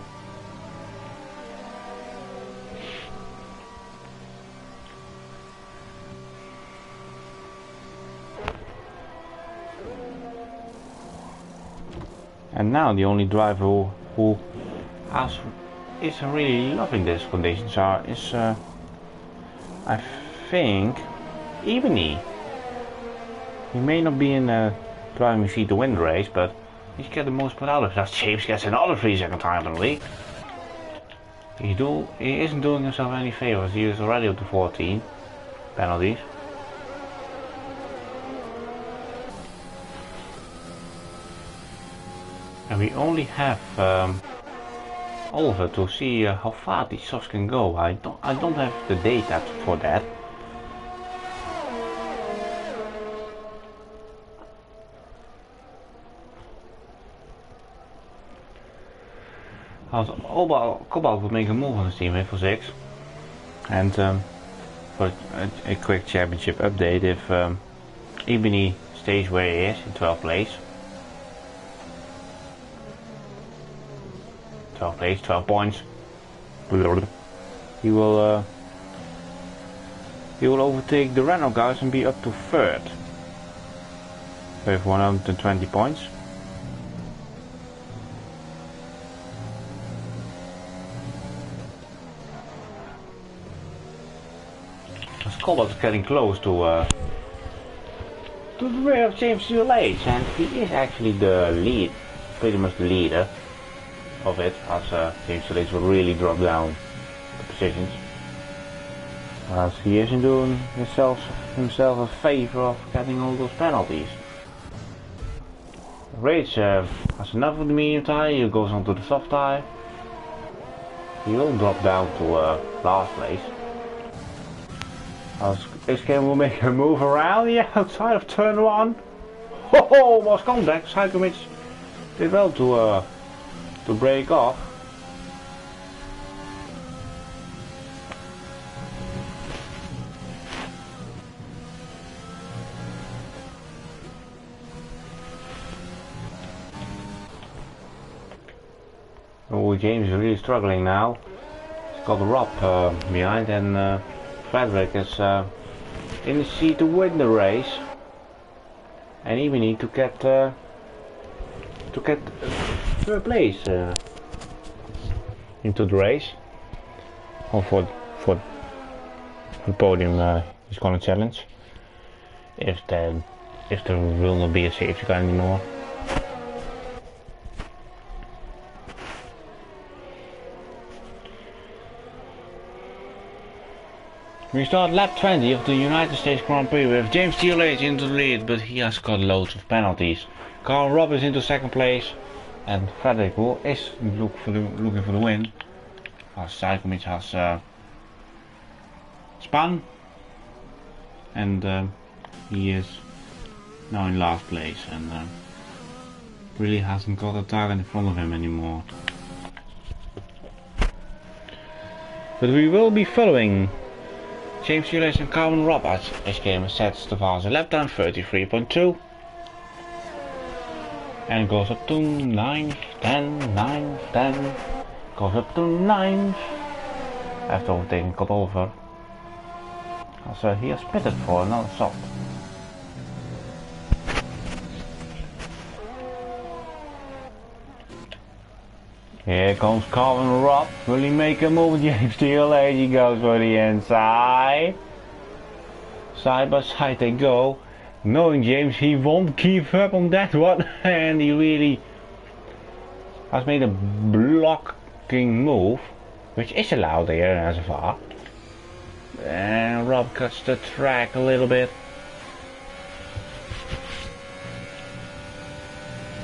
And now the only driver who is really loving this conditions is I think Ebony. He may not be in the driving seat to win the race, but he's getting the most put out of it. As James gets another 3-second time penalty. He isn't doing himself any favors. He is already up to 14 penalties. And we only have Oliver to see how far these softs can go. I don't have the data for that. As Cobalt will make a move on his teammate for 6. And for a quick championship update, if Ebony stays where he is in 12th place. 12th place, 12 points. He will overtake the Renault guys and be up to 3rd with 120 points. Cobalt is getting close to the rear of James GP2, and he is actually the lead, pretty much the leader of it, as James GP2 will really drop down the positions, as he isn't doing himself a favor of getting all those penalties. Rage has enough of the medium tire, he goes on to the soft tire. He will drop down to last place. As XGame will make a move around the outside of turn 1. Oh, was contact. Psychomich did well to break off. Oh, James is really struggling now. He's got Rob behind, and Frederick is in the seat to win the race, and even need to get 3rd place into the race, or for the podium he's gonna challenge if there will not be a safety car anymore. We start lap 20 of the United States Grand Prix with James GP2 into the lead, but he has got loads of penalties. Carl Robb is into 2nd place, and Frederick Wool is looking for the win. As Psychomich has spun, and he is now in last place, and really hasn't got a target in front of him anymore. But we will be following James GP2 and Carmen Robb as XGame sets the fastest lap time 33.2, and goes up to 9th, 10, 9th, 10, goes up to 9th after overtaking cut over, as he has pitted for another soft. Here comes Calvin Rob. Will he make a move? James too late. He goes for the inside. Side by side they go. Knowing James, he won't keep up on that one. And he really has made a blocking move, which is allowed here as far. And Rob cuts the track a little bit.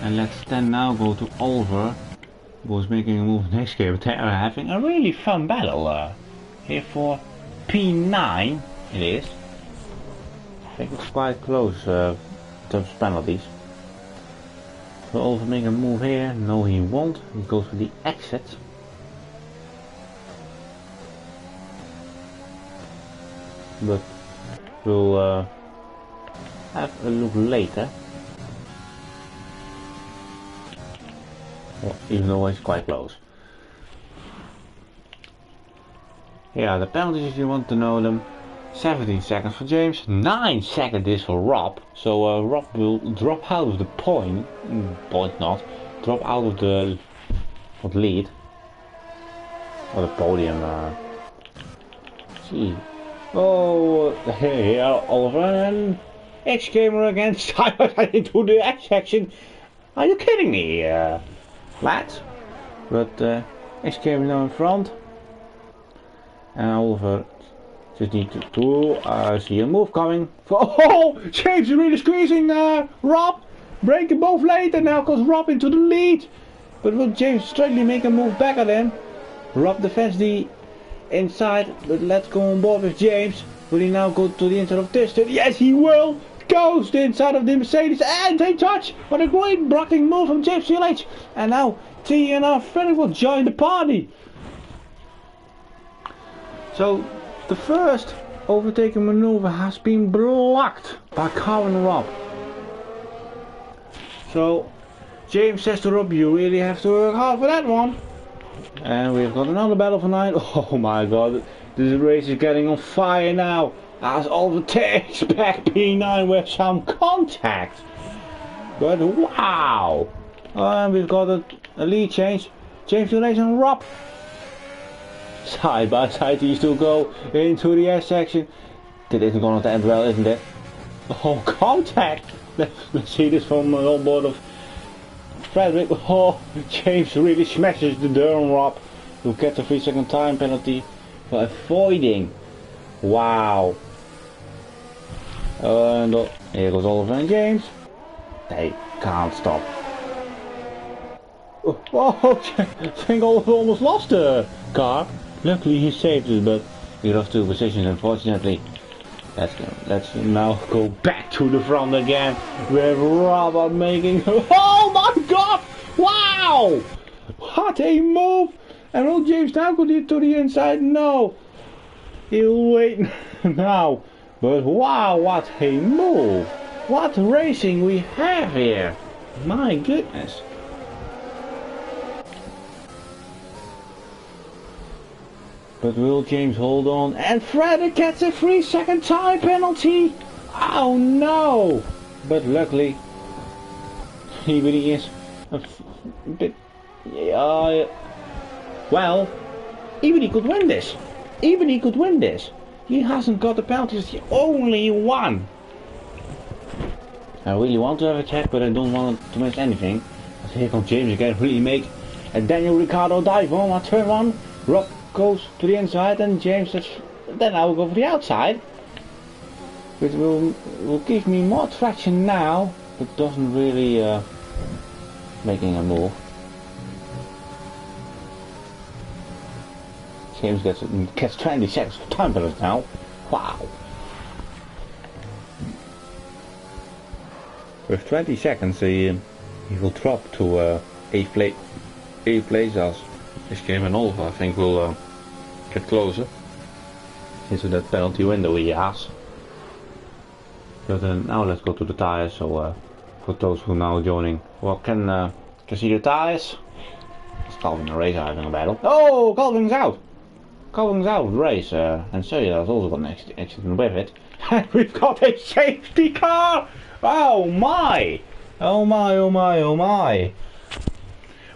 And let's then now go to Oliver, who's making a move next game. They are having a really fun battle here for P9 it is. I think it's quite close in terms of penalties. So Oliver making a move here. No, he won't. He goes for the exit. But we'll have a look later. Well, even though it's quite close. Here are the penalties if you want to know them. 17 seconds for James, 9 seconds is for Rob. So Rob will drop out of the drop out of the lead. Or the podium. See. Oh, here Oliver and X-Gamer again, side by side into the X section. Are you kidding me, lads? But X-Gamer now in front. And Oliver just need to see a move coming. Oh, James is really squeezing Rob. Breaking both later now, cause Rob into the lead. But will James straightly make a move back at him? Rob defends the inside, but let's go on board with James. Will he now go to the inside of distance? Yes, he will. Goes to the inside of the Mercedes and they touch. What a great blocking move from James CLH. And now T and our friend will join the party. So the first overtaking maneuver has been blocked by Calvin Rob. So James says to Rob, you really have to work hard for that one. And we've got another battle for 9. Oh my god, this race is getting on fire now. As Oliver takes back P9 with some contact. But wow. And we've got a lead change. James Delays and Rob. Side by side these two go into the S section. This isn't going to end well, isn't it? Oh, contact. Let's see this from on board of Frederick. Oh, James really smashes the Durham Rob, who gets a 3-second time penalty for avoiding. Wow. And here goes Oliver and James. They can't stop. Oh, I think Oliver almost lost the car. Luckily he saved it, but we lost 2 positions unfortunately. Let's now go back to the front again with Robert making. Oh my god! Wow! What a move! And will James now go to the inside? No! He'll wait now. But wow, what a move! What racing we have here! My goodness! But will James hold on? And Frederick gets a 3-second time penalty! Oh no! But luckily, he really is a bit... well, even he could win this. Even he could win this. He hasn't got the penalties, he only one. I really want to have a check, but I don't want to miss anything. But here comes James again, really make a Daniel Ricciardo dive on turn 1. Rob goes to the inside and James says, then I will go for the outside. Which will give me more traction now, but doesn't really making a move. James gets 20 seconds of time penalty now. Wow. With 20 seconds he will drop to 8th place as this game and Oliver I think will get closer into that penalty window he has. But now let's go to the tires. So for those who are now joining, well, can see the tires. It's Calvin and Race having a battle. Oh, Calvin's out. Calvin's out of the race, and so yeah, that's also got an accident with it. And we've got a safety car. Oh my! Oh my! Oh my! Oh my!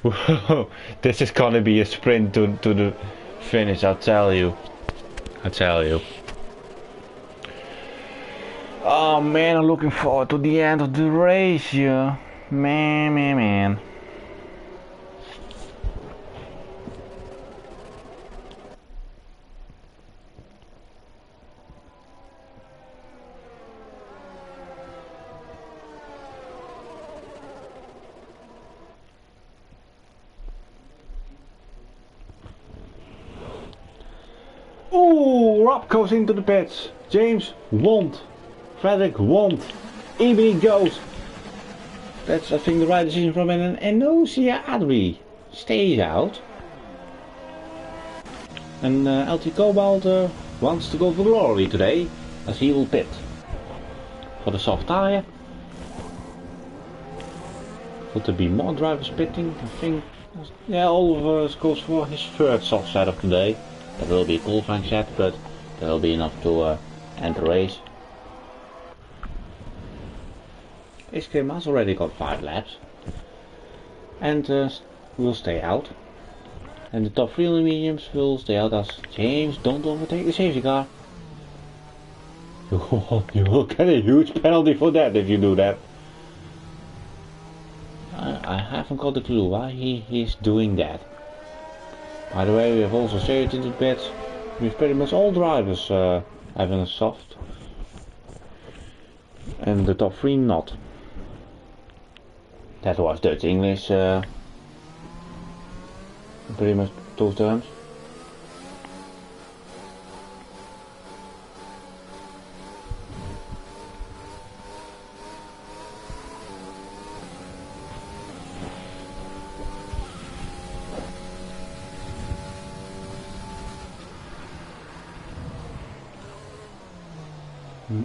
Whoa, this is gonna be a sprint to the finish, I'll tell you. I tell you. Oh man, I'm looking forward to the end of the race, yeah. Man. Ooh, Rob goes into the pits. James won't. Frederick won't. Ebony goes. That's, I think, the right decision from an Enosia Adri. Stays out. And LT Cobalt wants to go for glory today, as he will pit. For the soft tyre. Will there be more drivers pitting? I think, yeah, Oliver goes for his third soft set of today. That will be a qualifying set, but that will be enough to end the race. HK has already got 5 laps. And will stay out. And the top 3 mediums will stay out as James don't overtake the safety car. You will get a huge penalty for that if you do that. I haven't got a clue why he is doing that. By the way, we have also shared into the pits with pretty much all drivers having a soft. And the top 3 not. That was Dutch English, pretty much those terms.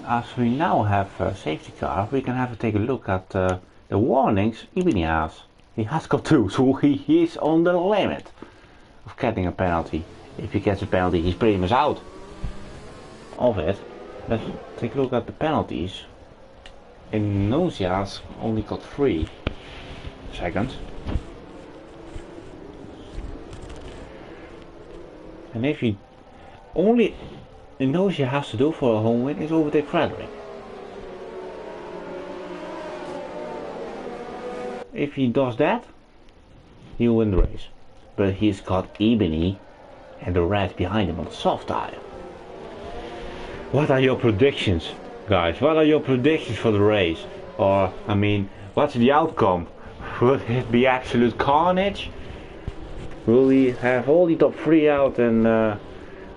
As we now have a safety car, we can have a take a look at the warnings Ibini has. He has got 2, so he is on the limit of getting a penalty. If he gets a penalty, he's pretty much out of it. Let's take a look at the penalties. Inosia's only got 3 seconds. And if he only Inosia has to do for a home win is overtake Frederick. If he does that, he'll win the race. But he's got Ebony and the red behind him on the soft tire. What are your predictions, guys? What are your predictions for the race? Or, I mean, what's the outcome? Will it be absolute carnage? Will we have all the top 3 out and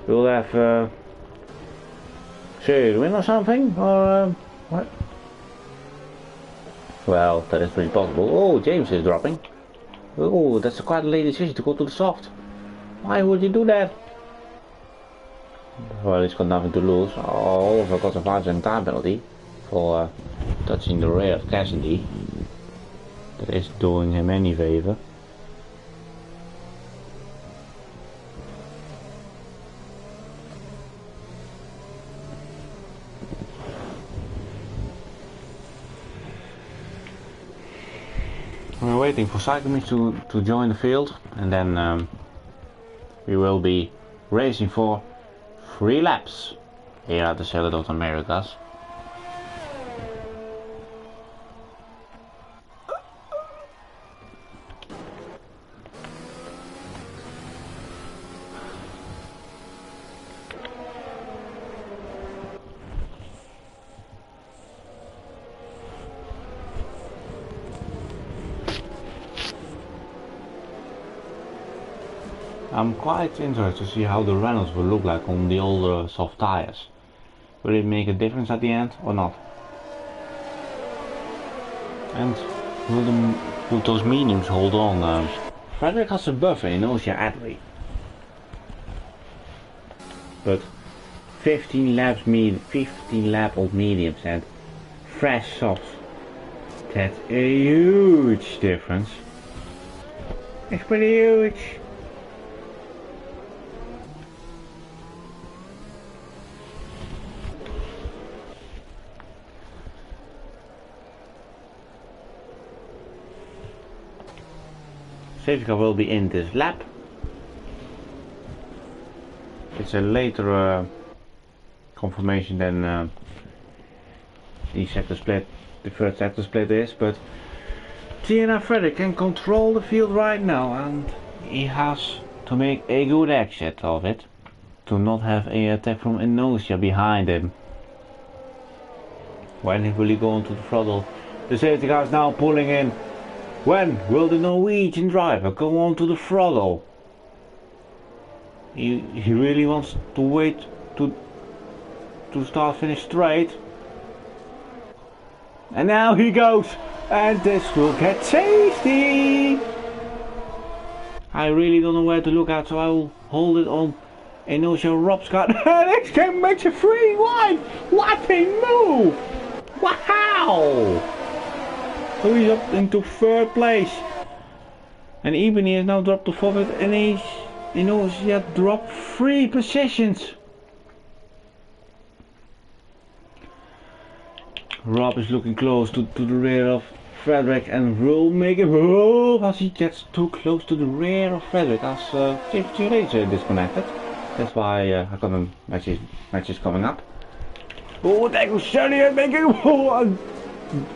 we'll have serious win or something? Or what? Well, that is pretty possible. Oh, James is dropping. Oh, that's quite a late decision to go to the soft. Why would you do that? Well, he's got nothing to lose. Oh, also got a 5-second time penalty for touching the rear of Cassidy. That is doing him any favor. We're waiting for Cyclist to join the field, and then we will be racing for 3 laps here at the Celadot Americas. I'm quite interested to see how the Reynolds will look like on the older soft tires. Will it make a difference at the end or not? And will those mediums hold on? Frederick has a buffer in Ocean Adley. But 15 lap old mediums and fresh softs. That's a huge difference. It's pretty huge. safety car will be in this lap. It's a later confirmation than the sector split, the first sector split is, but Tina Frederick can control the field right now, and he has to make a good exit of it, to not have a attack from Inertia behind him. When he will go onto the throttle, the safety car is now pulling in. When will the Norwegian driver go onto the throttle? He really wants to wait to start finish straight. And now he goes, and this will get tasty. I really don't know where to look at, so I will hold it on Inertia Rob's car. This game makes a free wide. What a move! Wow! So he's up into third place. And even he has now dropped to fourth, and he knows he had dropped 3 positions. Rob is looking close to the rear of Frederick and will make it as he gets too close to the rear of Frederick as GP2 laser disconnected. That's why I got a matches coming up. Oh, there goes Shelley making a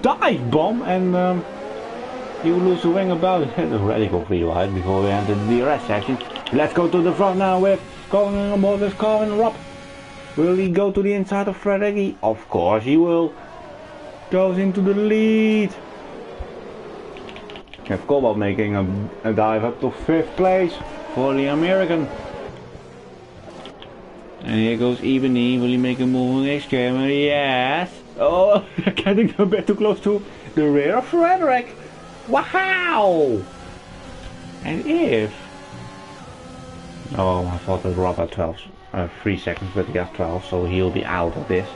dive bomb, and he will lose the wing about it. A radical free wide before we enter the DRS section. Let's go to the front now with going on board with Carl and Rob. Will he go to the inside of Frederick? Of course he will. Goes into the lead. We have Cobalt making a dive up to 5th place for the American. And here goes Ebony. Will he make a move on the next camera? Yes. Oh, getting a bit too close to the rear of Frederick. Wow. And if... Oh, I thought that Rob had 3 seconds, but he has 12, so he'll be out of this.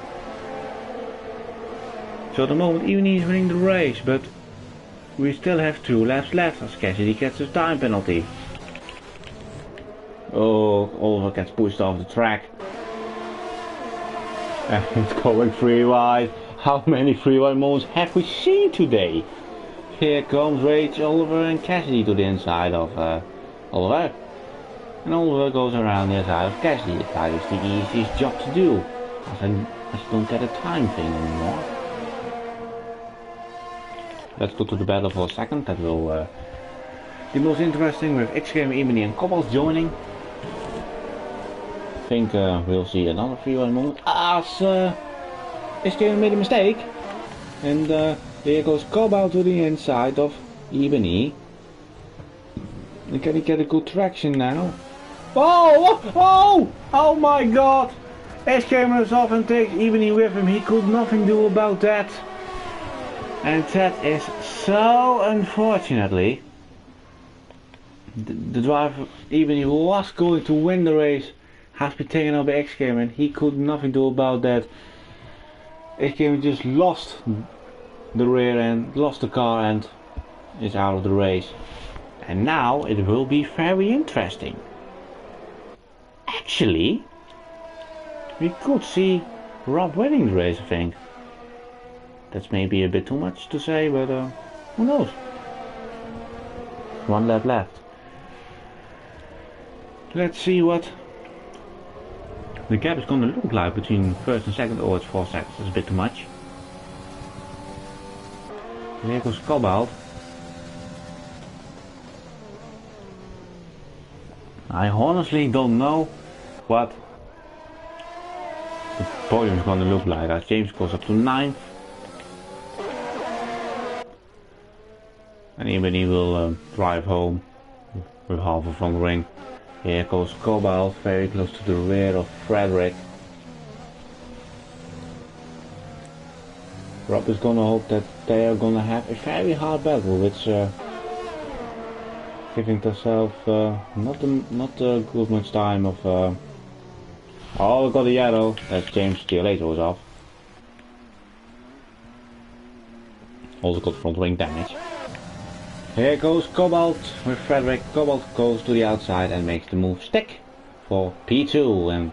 So at the moment, Ebony is winning the race, but we still have 2 laps left as Cassidy gets a time penalty. Oh, Oliver gets pushed off the track. And it's going 3 wide. How many 3 wide moments have we seen today? Here comes Rage, Oliver and Cassidy to the inside of Oliver. And Oliver goes around the inside of Cassidy. That is the easiest job to do, as you don't get a time thing anymore. Let's go to the battle for a second. That will be most interesting with X-Game, Ebony and Cobalt joining. I think we'll see another 3-1 moment as X-Game made a mistake. And here goes Cobalt to the inside of Ebony. And can he get a good traction now? Oh my god! X-Game runs off and takes Ebony with him. He could nothing do about that. And that is so unfortunately. The driver, even he was going to win the race, has been taken out by X-Game, and he could nothing do about that. X-Game just lost the rear end, lost the car, and is out of the race. And now it will be very interesting. Actually, we could see Rob winning the race, I think. That's maybe a bit too much to say, but who knows? 1 lap left. Let's see what the gap is going to look like between first and second. Oh, it's 4 seconds. That's a bit too much. Here goes Cobalt. I honestly don't know what the podium is going to look like. As James goes up to 9th. And Ebony will drive home with half a front ring. Here goes Cobalt, very close to the rear of Frederick. Rob is gonna hope that they are gonna have a very hard battle, which giving themselves not good much time of. Oh, we got a yellow. That's James. The later was off. Also got front wing damage. Here goes Cobalt with Frederick. Cobalt goes to the outside and makes the move stick for P2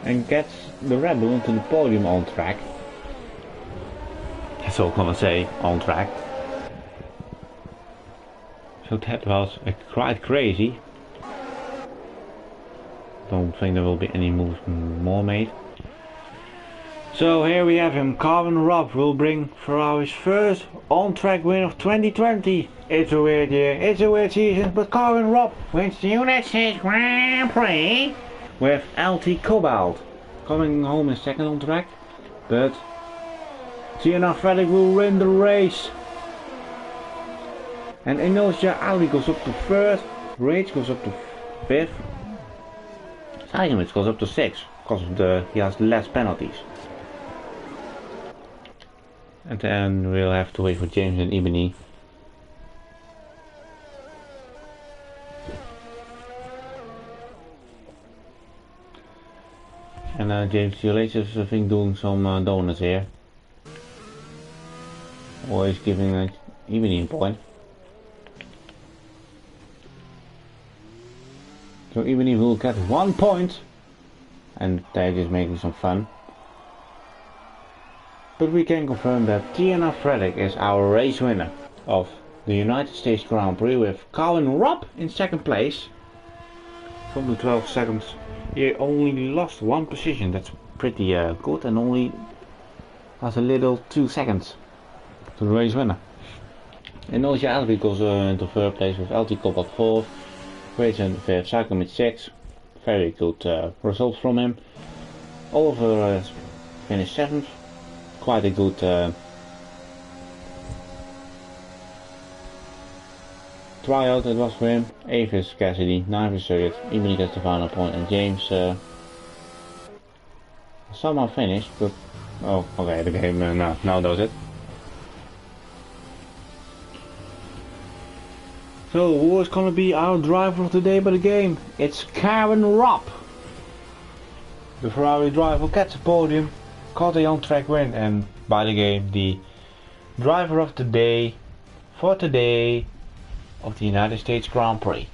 and gets the Red Bull into the podium on track. that's all I'm gonna say, on track. So that was quite crazy. Don't think there will be any moves more made. So here we have him. Carvin Robb will bring Ferrari's first on-track win of 2020. It's a weird year, it's a weird season, but Carvin Robb wins the United States Grand Prix with LT Cobalt coming home in second on track. But Tiana Frederick will win the race. And Inosia Ali goes up to third, Rage goes up to fifth, Simons goes up to sixth because of he has less penalties. And then we'll have to wait for James and Ebony. And James Giolese is I think doing some donuts here. Or he's giving Ebony a point. So Ebony will get 1 point. And they're just making some fun. But we can confirm that Tiana Frederick is our race winner of the United States Grand Prix with Carvin Robb in second place. From the 12 seconds, he only lost 1 position. That's pretty good, and only has a little 2 seconds to the race winner. And Noja Alvi goes into third place with LT Cobalt 4th, Rage in 5th, Cyclone with 6th. Very good results from him. Oliver finished 7th. Quite a good tryout it was for him. 8th is Cassidy, 9th is Surrogate, Ebony gets the final point, and James somehow finished, but oh okay, the game now does it. So who is gonna be our driver of the day by the game? It's Carvin Robb. The Ferrari driver gets a podium, caught a on-track win, and by the game the driver of the day for today of the United States Grand Prix.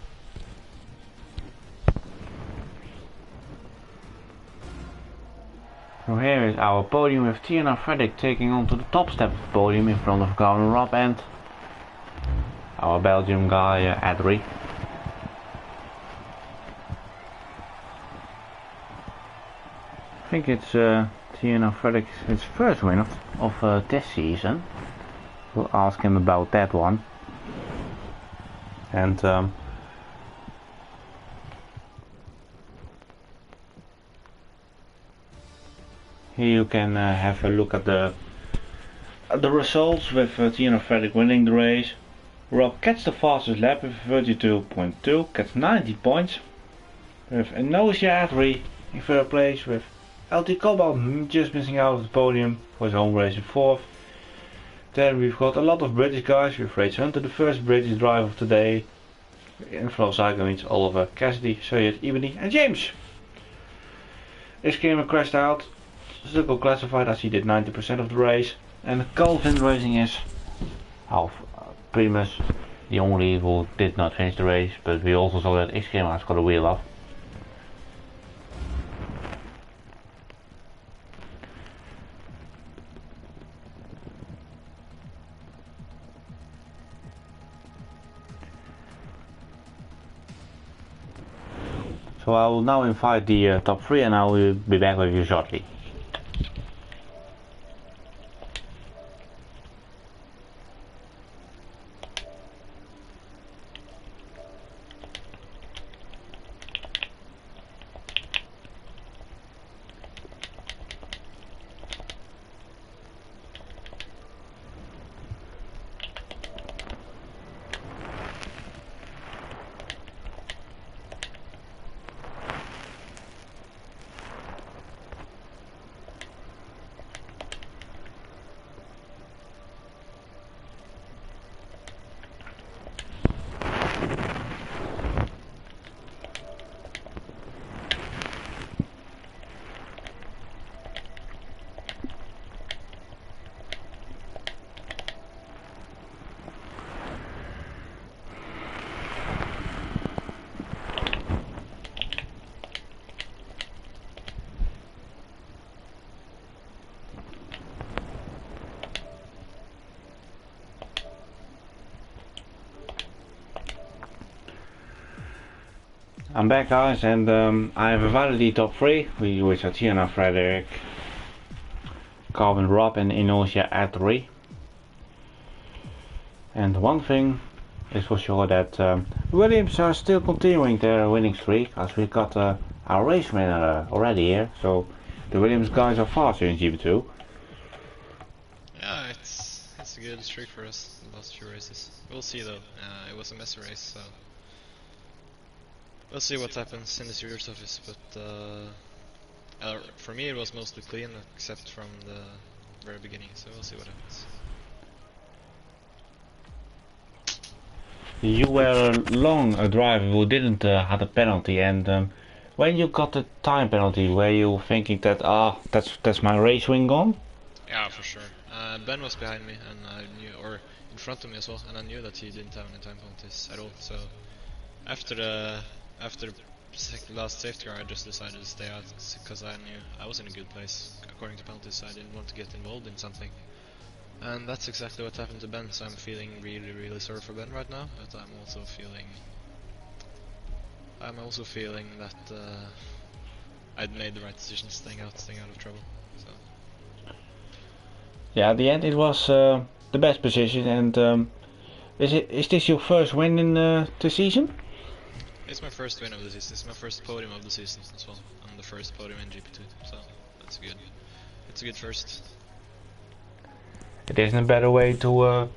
So here is our podium with Tiana Frederick taking on to the top step of the podium in front of Carvin Robb and our Belgium guy Adri. I think it's Tiana Frederick's his first win of this season. We'll ask him about that one. And here you can have a look at the results with Tiana Frederick winning the race. Robb gets the fastest lap with 32.2, gets 90 points. With Inosia Adri in third place with LT Cobalt just missing out of the podium for his home race in fourth. Then we've got a lot of British guys with Rage Hunter, the first British driver of today. In front cycle means Oliver, Cassidy, Sayed, Ebony and James. This came crashed out, still got classified as he did 90% of the race. And Calvin Racing is half pretty much the only who did not finish the race, but we also saw that X-Gamer has got a wheel off. So I will now invite the top 3 and I will be back with you shortly. I'm back, guys, and I have invited the top 3, which are Tiana, Frederick, Calvin, Rob, and Inosia at 3. And one thing is for sure that Williams are still continuing their winning streak, as we got our race winner already here. So the Williams guys are faster in GP2. Yeah, it's a good streak for us the last few races. We'll see though. It was a messy race, so we'll see what happens in the stewards office. But for me, it was mostly clean, except from the very beginning. So we'll see what happens. You were a long driver who didn't have a penalty, and when you got the time penalty, were you thinking that that's my race win gone? Yeah, for sure. Ben was behind me, and I knew, or in front of me as well, and I knew that he didn't have any time penalties at all. So after the last safety car, I just decided to stay out because I knew I was in a good place according to penalties. So I didn't want to get involved in something. And that's exactly what happened to Ben, so I'm feeling really sorry for Ben right now, but I'm also feeling that I'd made the right decision staying out of trouble. So Yeah, at the end it was the best position, and is this your first win in the season? it's my first win of the season, it's my first podium of the season as well, and the first podium in GP2, so that's good. It's a good first. It isn't a better way to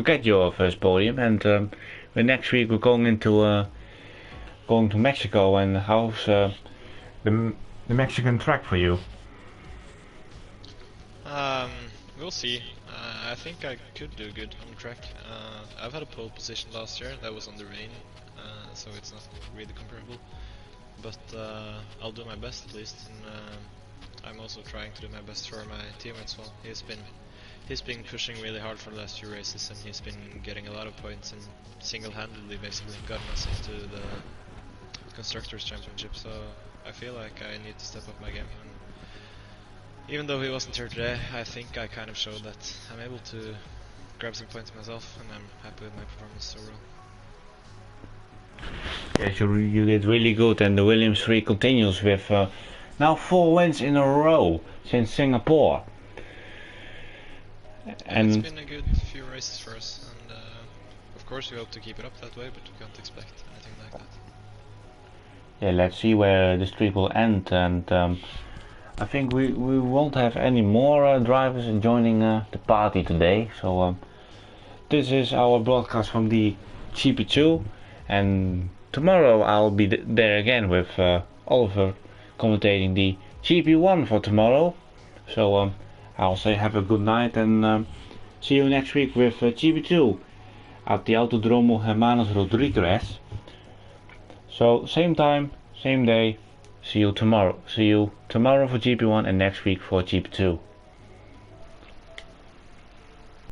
get your first podium, and next week we're going to Mexico. And how's the Mexican track for you? We'll see. I think I could do good on the track. I've had a pole position last year, that was on the rain, so it's not really comparable. But I'll do my best at least, and I'm also trying to do my best for my teammate as well. He's been pushing really hard for the last few races, and he's been getting a lot of points and single-handedly basically gotten us into the Constructors' Championship, so I feel like I need to step up my game. And even though he wasn't here today, I think I kind of showed that I'm able to grab some points myself, and I'm happy with my performance overall. Yes, you did really good, and the Williams 3 continues with now 4 wins in a row since Singapore. And it's been a good few races for us, and of course we hope to keep it up that way, but we can't expect anything like that. Yeah, let's see where the streak will end, and I think we won't have any more drivers joining the party today. So this is our broadcast from the GP2, and tomorrow I'll be there again with Oliver commentating the GP1 for tomorrow. So I'll say have a good night, and see you next week with GP2 at the Autodromo Hermanos Rodriguez. So same time, same day. See you tomorrow. See you tomorrow for GP1 and next week for GP2.